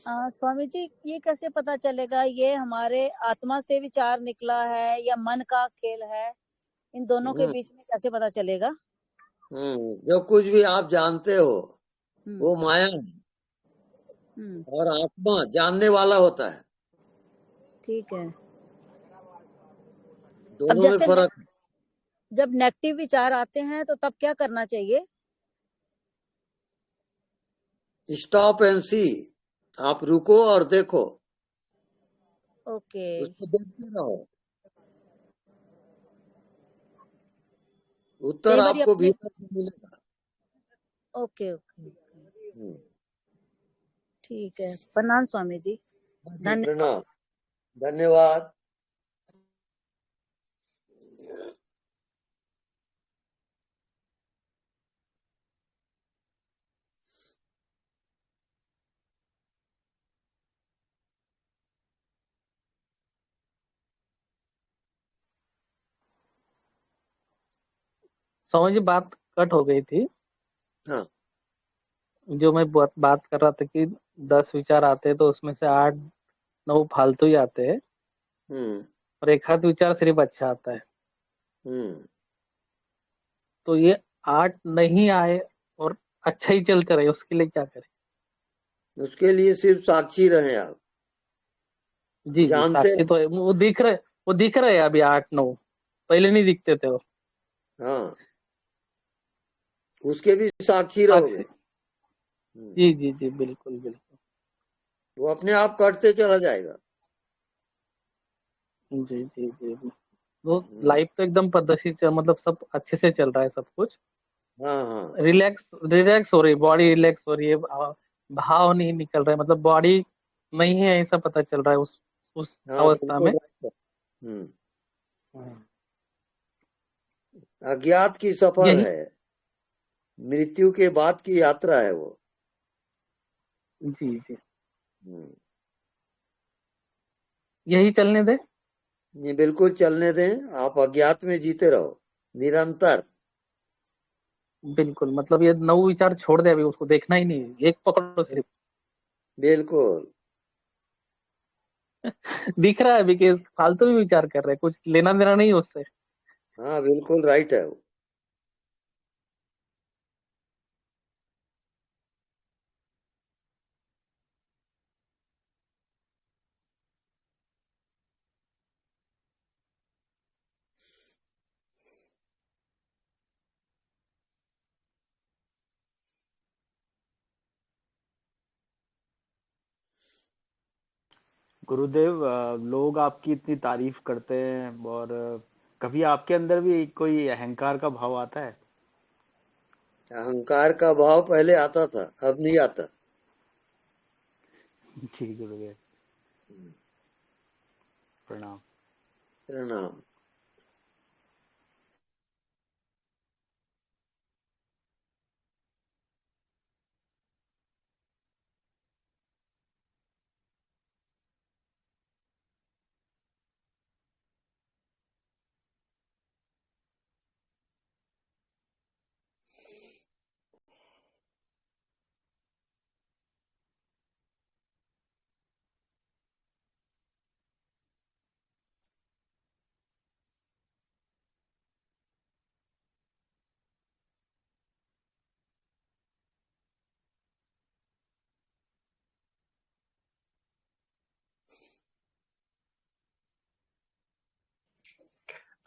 स्वामी जी, ये कैसे पता चलेगा ये हमारे आत्मा से विचार निकला है या मन का खेल है, इन दोनों के बीच में कैसे पता चलेगा? जो कुछ भी आप जानते हो वो माया है, और आत्मा जानने वाला होता है। ठीक है। अब दोनों में जैसे फर्क है। जब नेगेटिव विचार आते हैं तो तब क्या करना चाहिए? स्टॉप एंड सी, आप रुको और देखो, ओके। उसको देखते रहो, उत्तर कई बार आपको अपने भीतर से मिलेगा। ओके ओके ठीक है। प्रणाम स्वामी जी। जी प्रणाम। धन्यवाद। समझ बात कट हो गई थी। हाँ। जो मैं बात कर रहा था कि 10 विचार आते हैं तो उसमें से 8-9 फालतू ही आते हैं, और एक आध विचार सिर्फ अच्छा आता है। तो ये 8 नहीं आए और अच्छा ही चलते रहे, उसके लिए क्या करें? उसके लिए सिर्फ साक्षी रहे आप। जी जी, साक्षी तो है, वो दिख रहे हैं अभी 8-9, पहले नहीं दिखते थे वो। हाँ, उसके भी साक्षी रहोगे। जी जी जी बिल्कुल बिल्कुल। वो अपने आप कटते चला जाएगा। जी जी जी। वो लाइफ तो एकदम पद्धति से, मतलब सब अच्छे से चल रहा है सब कुछ। हाँ हाँ। रिलैक्स रिलैक्स हो रही है बॉडी, रिलैक्स हो रही है, भाव नहीं निकल रहा है, मतलब बॉडी नहीं है ऐसा पता चल रहा है उस हाँ अवस्था बिल्कुल। में। अज्ञात की सफर यही है, मृत्यु के बाद की यात्रा है वो। जी जी, यही चलने दे। ये बिल्कुल चलने दें, आप अज्ञात में जीते रहो निरंतर। बिल्कुल, मतलब ये 9 विचार छोड़ दे, अभी उसको देखना ही नहीं है, एक पकड़ो सिर्फ। बिल्कुल। दिख रहा है अभी कि फालतू भी विचार कर रहे हैं, कुछ लेना देना नहीं उससे। हाँ बिल्कुल राइट है वो। गुरुदेव, लोग आपकी इतनी तारीफ करते हैं, और कभी आपके अंदर भी कोई अहंकार का भाव आता है? अहंकार का भाव पहले आता था, अब नहीं आता। ठीक है, प्रणाम। प्रणाम।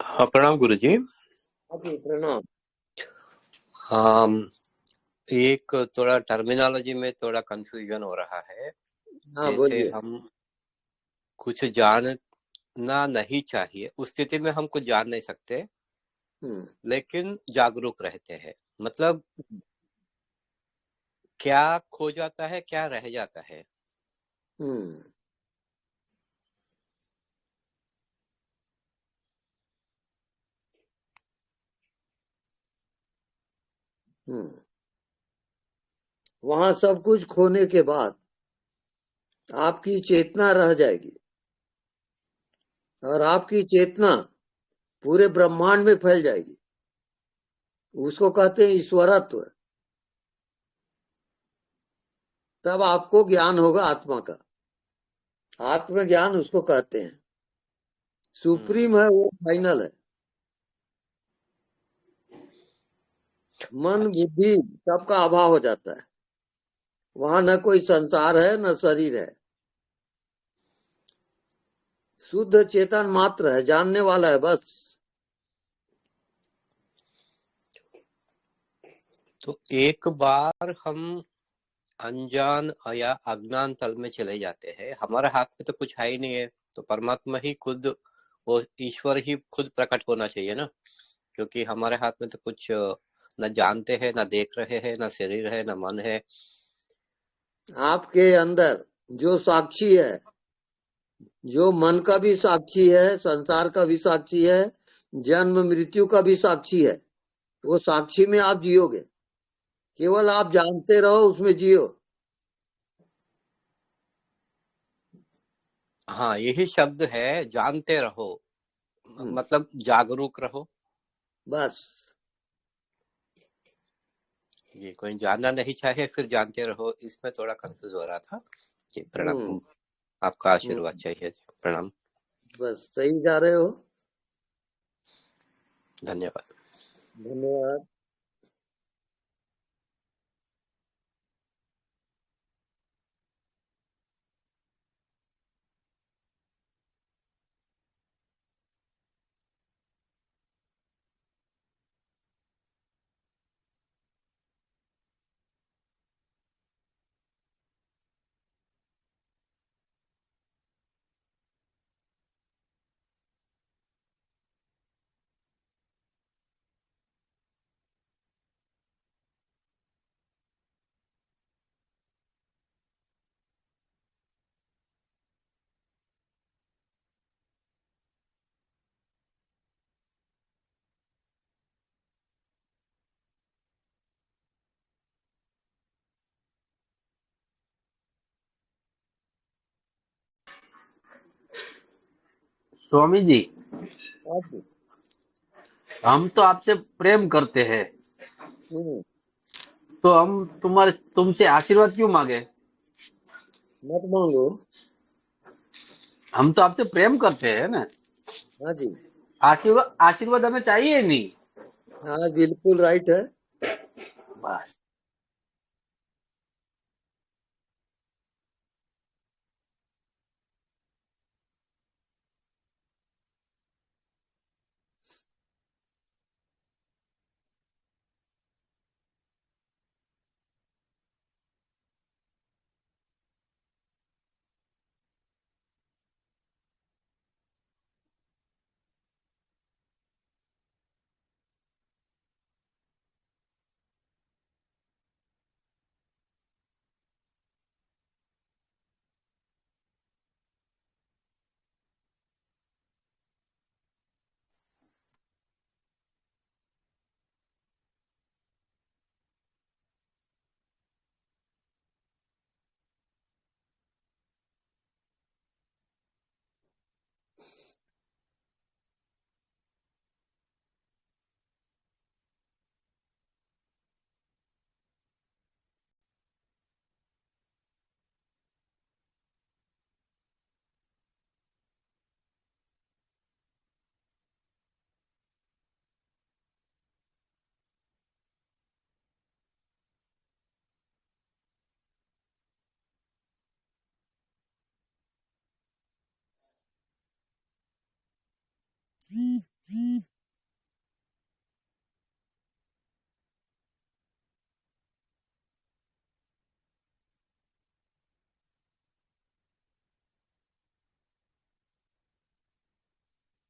हाँ, प्रणाम गुरु जी। प्रणाम। एक थोड़ा टर्मिनोलॉजी में थोड़ा कंफ्यूजन हो रहा है। जैसे बोलिए। हम कुछ जानना नहीं चाहिए, उस स्थिति में हम कुछ जान नहीं सकते, लेकिन जागरूक रहते हैं। मतलब क्या खो जाता है, क्या रह जाता है? वहां सब कुछ खोने के बाद आपकी चेतना रह जाएगी, और आपकी चेतना पूरे ब्रह्मांड में फैल जाएगी। उसको कहते हैं ईश्वरत्व। तब आपको ज्ञान होगा आत्मा का। आत्मज्ञान उसको कहते हैं। सुप्रीम है वो, फाइनल है। मन बुद्धि सबका अभाव हो जाता है। वहां न कोई संसार है, न शरीर है। शुद्ध चेतन मात्र है, जानने वाला है बस। तो एक बार हम अनजान या अज्ञान तल में चले जाते हैं, हमारे हाथ में तो कुछ है ही नहीं है, तो परमात्मा ही खुद, वो ईश्वर ही खुद प्रकट होना चाहिए ना, क्योंकि हमारे हाथ में तो कुछ न जानते हैं, न देख रहे हैं, न शरीर है, न मन है। आपके अंदर जो साक्षी है, जो मन का भी साक्षी है, संसार का भी साक्षी है, जन्म मृत्यु का भी साक्षी है, वो साक्षी में आप जियोगे। केवल आप जानते रहो, उसमें जियो। हाँ, यही शब्द है, जानते रहो। मतलब जागरूक रहो बस। ये कोई जानना नहीं चाहे फिर जानते रहो, इसमें थोड़ा कंफ्यूज हो रहा था। जी प्रणाम, आपका आशीर्वाद चाहिए। प्रणाम। बस सही जा रहे हो। धन्यवाद। धन्यवाद। स्वामी जी, हम तो आपसे प्रेम करते हैं, तो हम तुमसे आशीर्वाद क्यों मांगे? मत मांगो। हम तो आपसे प्रेम करते हैं ना। हाँ जी। आशीर्वाद हमें चाहिए नहीं। हाँ, बिल्कुल राइट है। बस।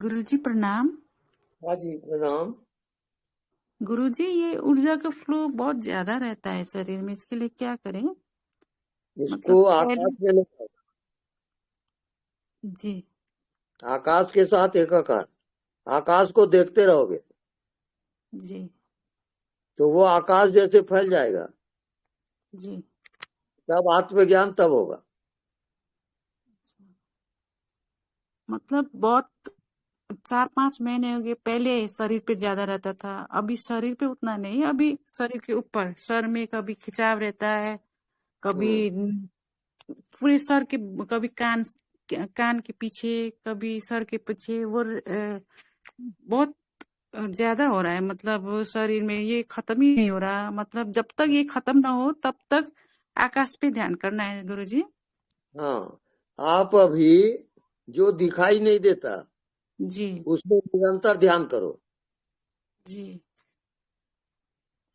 गुरुजी प्रणाम। हाँ जी प्रणाम। गुरुजी ये ऊर्जा का फ्लो बहुत ज्यादा रहता है शरीर में, इसके लिए क्या करें? इसको आकाश में ले जाओ। जी। आकाश के साथ एकाकार, आकाश को देखते रहोगे जी तो वो आकाश जैसे फैल जाएगा। जी। तब आत्मज्ञान तब होगा। मतलब बहुत 4-5 महीने हो गए, पहले शरीर पे ज्यादा रहता था, अभी शरीर पे उतना नहीं, अभी शरीर के ऊपर सर में कभी खिंचाव रहता है, कभी पूरे सर के, कभी कान के पीछे, कभी सर के पीछे, वो बहुत ज्यादा हो रहा है। मतलब शरीर में ये खत्म ही नहीं हो रहा, मतलब जब तक ये खत्म ना हो तब तक आकाश पे ध्यान करना है गुरुजी। हाँ, आप अभी जो दिखाई नहीं देता जी उसमें निरंतर ध्यान करो। जी।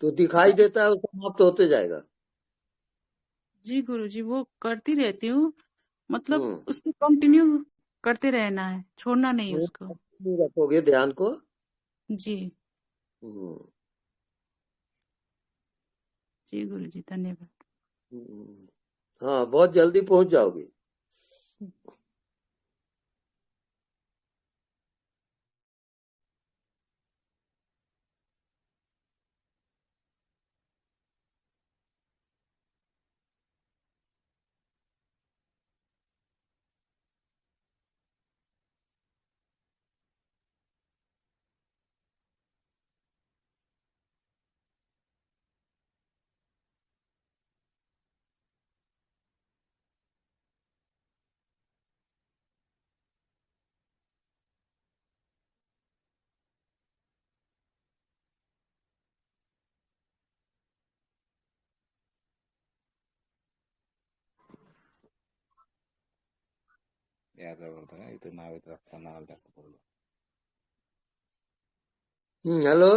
तो दिखाई देता है वो समाप्त होते जाएगा। जी गुरुजी, वो करती रहती हूँ, मतलब उसमें कंटिन्यू करते रहना है, छोड़ना नहीं उसको। रखोगे ध्यान को। जी जी गुरुजी, धन्यवाद। हाँ, बहुत जल्दी पहुंच जाओगे। हेलो।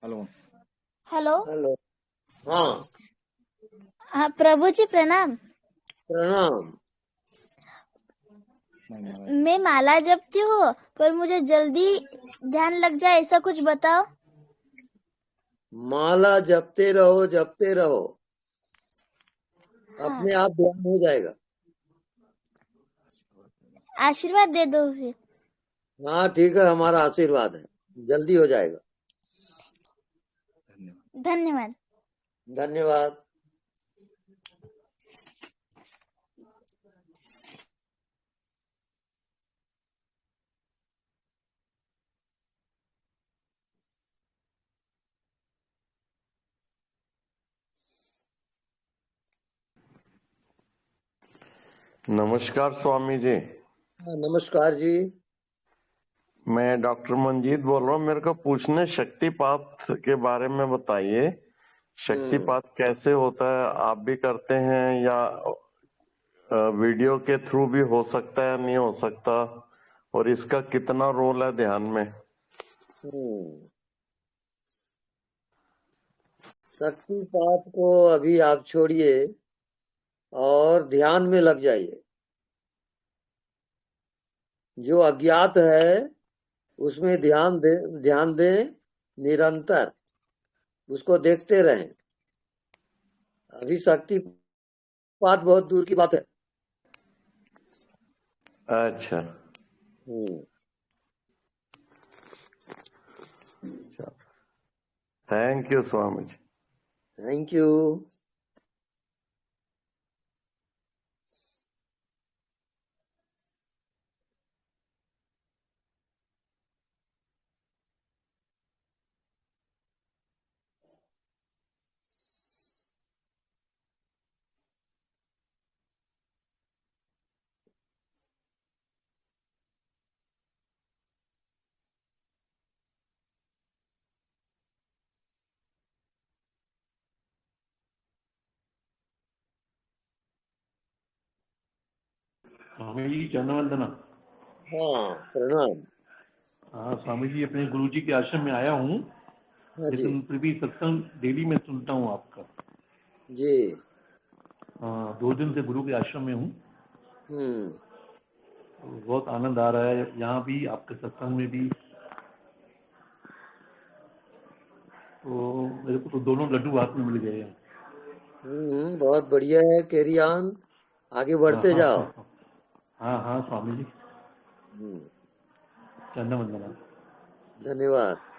Hello hello. हेलो। हाँ हाँ प्रभु जी प्रणाम। प्रणाम। मैं माला जपती हूँ, पर मुझे जल्दी ध्यान लग जाए, ऐसा कुछ बताओ। माला जपते रहो जपते रहो, हाँ। अपने आप ध्यान हो जाएगा। आशीर्वाद दे दो उसे। हाँ ठीक है, हमारा आशीर्वाद है, जल्दी हो जाएगा। धन्यवाद। धन्यवाद। नमस्कार स्वामी जी। नमस्कार जी। मैं डॉक्टर मंजीत बोल रहा हूँ। मेरे को पूछने शक्तिपात के बारे में बताइए। शक्तिपात कैसे होता है? आप भी करते हैं या वीडियो के थ्रू भी हो सकता है, नहीं हो सकता? और इसका कितना रोल है ध्यान में? शक्तिपात को अभी आप छोड़िए और ध्यान में लग जाइए। जो अज्ञात है उसमें ध्यान दे निरंतर उसको देखते रहें। अभी शक्तिपात बहुत दूर की बात है। अच्छा। Thank you Swami ji. Thank you. Swami ji Chandravandana. हाँ प्रणाम। हाँ स्वामी जी, अपने गुरु जी के आश्रम में आया हूँ, हाँ जी लेकिन फिर भी सत्संग डेली में सुनता हूँ आपका। जी। 2 दिन से गुरु के आश्रम में हूँ, हम्म। बहुत आनंद आ रहा है यहाँ भी, आपके सत्संग में भी। तो मेरे को तो दोनों लड्डू हाथ में मिल गए हैं। बहुत बढ़िया है। कैरी ऑन, आगे हाँ बढ़ते हाँ जाओ। हाँ हाँ हाँ स्वामी जी, हम्म, चंद्रवंदना। धन्यवाद।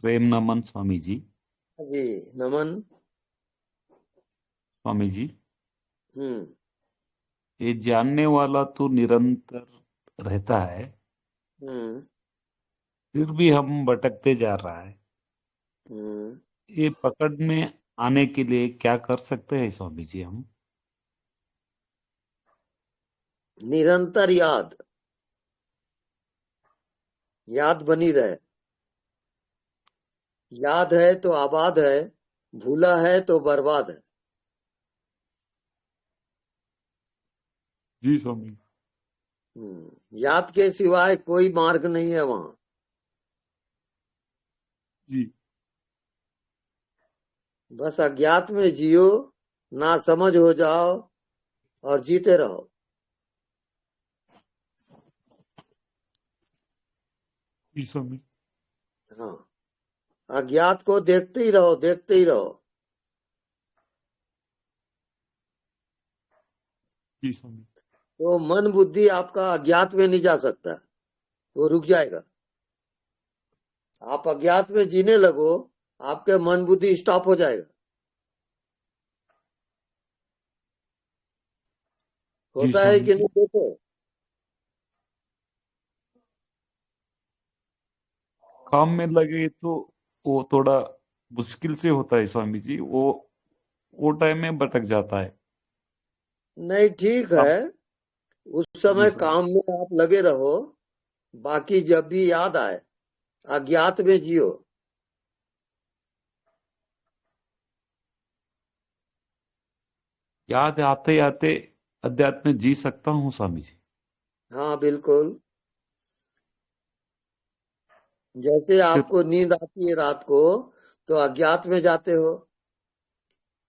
प्रेम नमन स्वामी जी। जी नमन। स्वामी जी, हम्म। ये जानने वाला तो निरंतर रहता है, हम्म। फिर भी हम भटकते जा रहा है। हम्म। ये पकड़ में आने के लिए क्या कर सकते हैं स्वामी जी हम? निरंतर याद, याद बनी रहे। याद है तो आबाद है, भूला है तो बर्बाद है। जी स्वामी। याद के सिवाय कोई मार्ग नहीं है वहां। जी बस अज्ञात में जियो, ना समझ हो जाओ और जीते रहो। जी स्वामी। हाँ, अज्ञात को देखते ही रहो, देखते ही रहो। जी स्वामी। तो मन बुद्धि आपका अज्ञात में नहीं जा सकता, वो रुक जाएगा। आप अज्ञात में जीने लगो, आपके मन बुद्धि स्टॉप हो जाएगा। जी होता है स्वामी कि जी। नहीं देखो। काम में लगे तो वो थोड़ा मुश्किल से होता है स्वामी जी, वो टाइम में भटक जाता है। नहीं ठीक आप। है, उस जी समय स्वामी। काम में आप लगे रहो। बाकी जब भी याद आए, अज्ञात में जियो। याद आते आते अध्यात्म में जी सकता हूँ स्वामी जी। हाँ बिल्कुल। जैसे सिर्फ। आपको नींद आती है रात को, तो अज्ञात में जाते हो।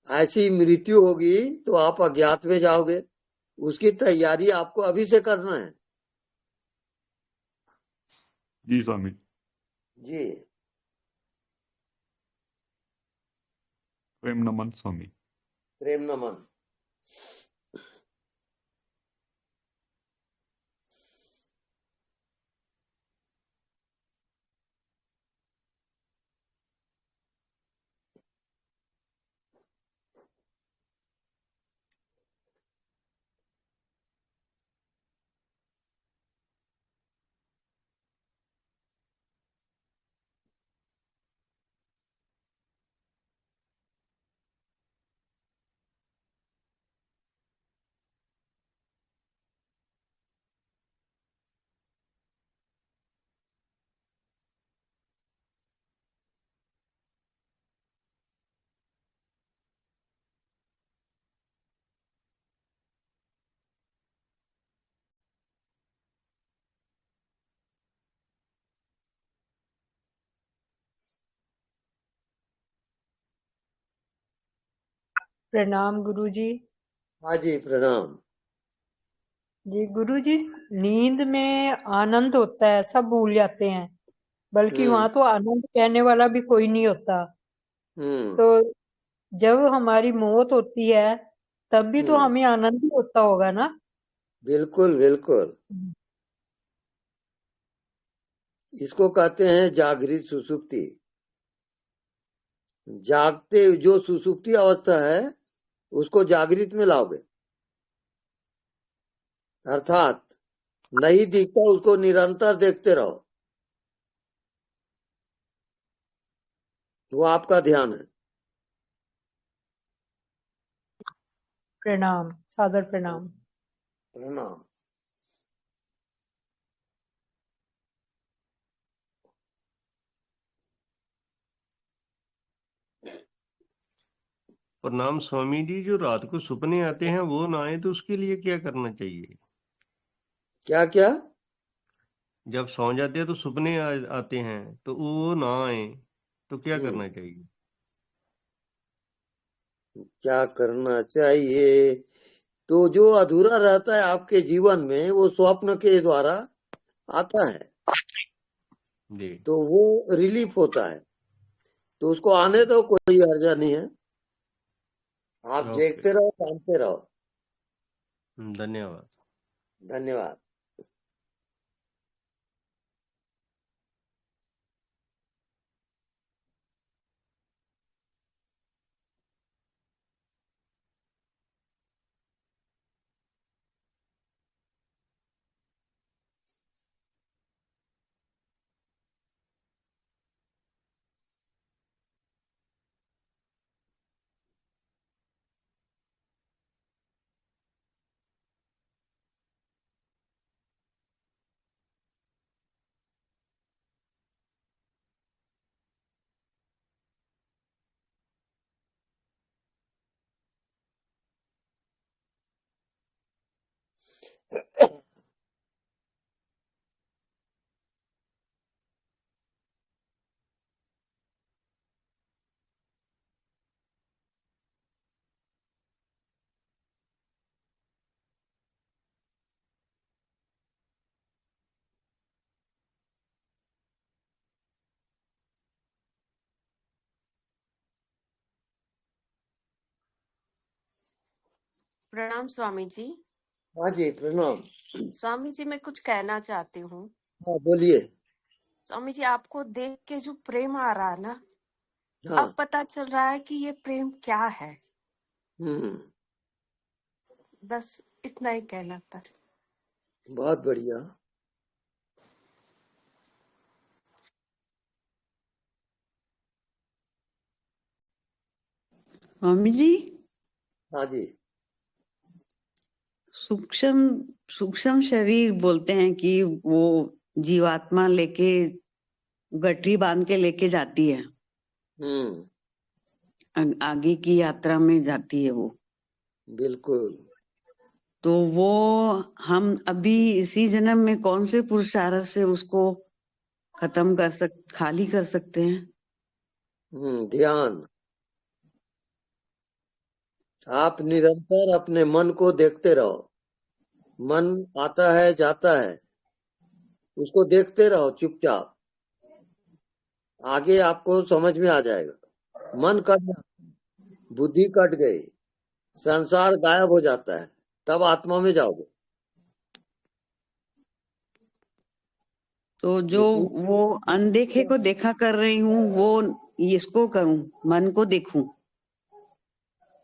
ऐसी मृत्यु होगी तो आप अज्ञात में जाओगे। उसकी तैयारी आपको अभी से करना है। जी स्वामी। जी प्रेम नमन स्वामी। प्रेम नमन। प्रणाम गुरुजी। हाँ जी प्रणाम। जी गुरुजी, नींद में आनंद होता है, सब भूल जाते हैं, बल्कि वहां तो आनंद कहने वाला भी कोई नहीं होता। तो जब हमारी मौत होती है तब भी तो हमें आनंद ही होता होगा ना? बिल्कुल बिल्कुल। इसको कहते हैं जागृत सुसुप्ति। जागते जो सुसुप्ति अवस्था है उसको जागृत में लाओगे, अर्थात नहीं दिखता उसको निरंतर देखते रहो, वो आपका ध्यान है। प्रणाम, सादर प्रणाम। प्रणाम। प्रणाम स्वामी जी, जो रात को सपने आते हैं वो ना आए तो उसके लिए क्या करना चाहिए? क्या क्या? जब सो जाते हैं तो सपने आते हैं तो वो ना आए तो क्या करना चाहिए? क्या करना चाहिए? तो जो अधूरा रहता है आपके जीवन में वो स्वप्न के द्वारा आता है जी। तो वो रिलीफ होता है, तो उसको आने दो, कोई हर्जा नहीं है। आप देखते रहो, जानते रहो। धन्यवाद। धन्यवाद। प्रणाम स्वामी जी। हाँ जी प्रणाम। स्वामी जी मैं कुछ कहना चाहती हूँ। हाँ बोलिए। स्वामी जी आपको देख के जो प्रेम आ रहा है ना, हाँ। अब पता चल रहा है कि ये प्रेम क्या है। बस इतना ही कहना था। बहुत बढ़िया। स्वामी जी। हाँ जी। सूक्ष्म सूक्ष्म शरीर बोलते हैं कि वो जीवात्मा लेके गठरी बांध के लेके जाती है, आगे की यात्रा में जाती है वो। बिल्कुल। तो वो हम अभी इसी जन्म में कौन से पुरुषार्थ से उसको खत्म खाली कर सकते हैं? ध्यान। आप निरंतर अपने मन को देखते रहो, मन आता है जाता है, उसको देखते रहो चुपचाप, आगे आपको समझ में आ जाएगा। मन कट जाता है, बुद्धि कट गई, संसार गायब हो जाता है, तब आत्मा में जाओगे। तो जो वो अनदेखे को देखा कर रही हूँ वो इसको करूं, मन को देखूं?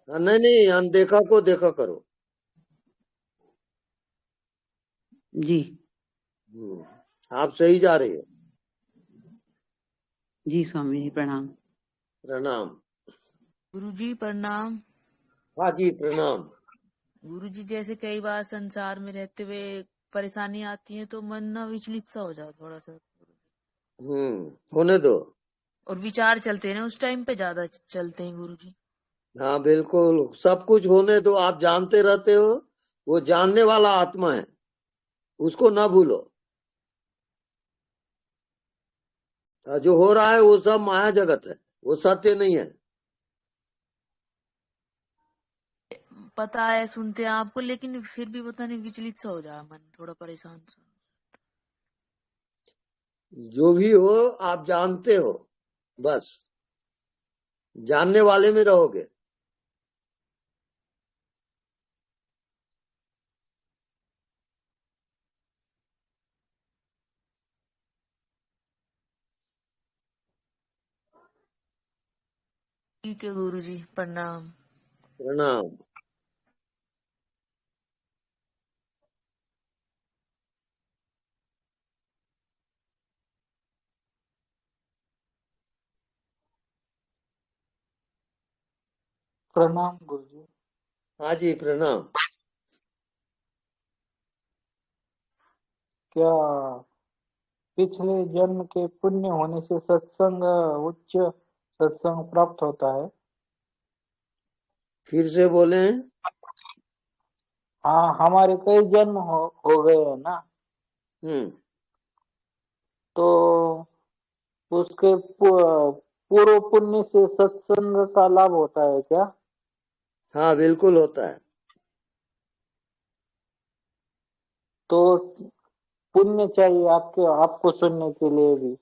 नहीं, अनदेखा को देखा करो। जी। आप सही जा रही हो। जी स्वामी जी प्रणाम। प्रणाम। गुरुजी प्रणाम। हाँ जी प्रणाम। गुरुजी जैसे कई बार संसार में रहते हुए परेशानी आती है तो मन ना विचलित सा हो जाता थोड़ा सा। होने दो। और विचार चलते हैं ना उस टाइम पे ज्यादा चलते हैं गुरुजी। हाँ बिल्कुल, सब कुछ होने दो। आप जानते रहते हो, वो जानने वाला आत्मा है, उसको ना भूलो। जो हो रहा है वो सब माया जगत है, वो सत्य नहीं है। पता है, सुनते हैं आपको, लेकिन फिर भी पता नहीं विचलित सा हो जाए मन, थोड़ा परेशान सा। जो भी हो आप जानते हो, बस जानने वाले में रहोगे। ठीक है गुरुजी, प्रणाम। प्रणाम। प्रणाम गुरुजी। हाँ जी प्रणाम। क्या पिछले जन्म के पुण्य होने से सत्संग उच्च सत्संग प्राप्त होता है? फिर से बोले। हाँ, हमारे कई जन्म हो गए हैं ना, तो उसके पूर्व पुण्य से सत्संग का लाभ होता है क्या? हाँ बिल्कुल होता है। तो पुण्य चाहिए आपको सुनने के लिए भी।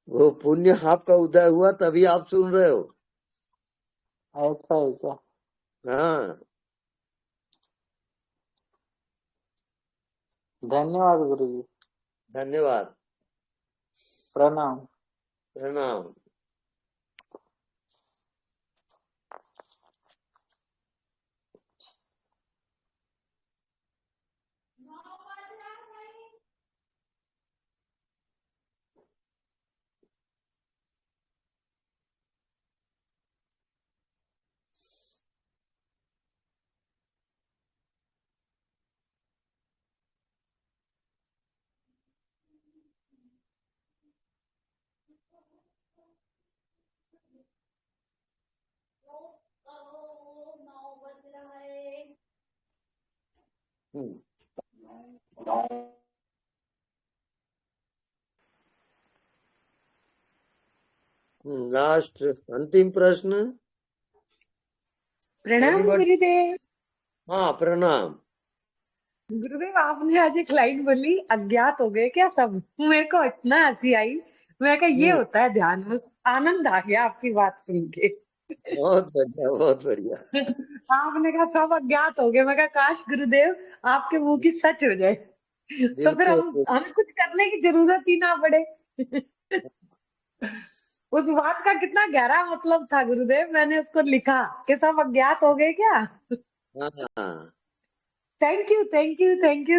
वो पुण्य आपका उदय हुआ तभी आप सुन रहे हो। ऐसा है क्या? हाँ। धन्यवाद गुरुजी। धन्यवाद। प्रणाम। प्रणाम। लास्ट अंतिम प्रश्न। प्रणाम गुरुदेव। हाँ प्रणाम। गुरुदेव आपने आज एक लाइन बोली, अज्ञात हो गए क्या सब? मेरे को इतना हंसी आई। मैं कहा ये होता है ध्यान में। आनंद आ गया आपकी बात सुन के। बहुत बढ़िया बहुत बढ़िया। आपने कहा सब अज्ञात हो गए, मैं कहा काश गुरुदेव आपके मुंह की सच हो जाए, तो फिर हम कुछ करने की जरूरत ही ना पड़े। उस बात का कितना गहरा मतलब था गुरुदेव, मैंने उसको लिखा कि सब अज्ञात हो गए क्या। हाँ। Thank you thank you thank you.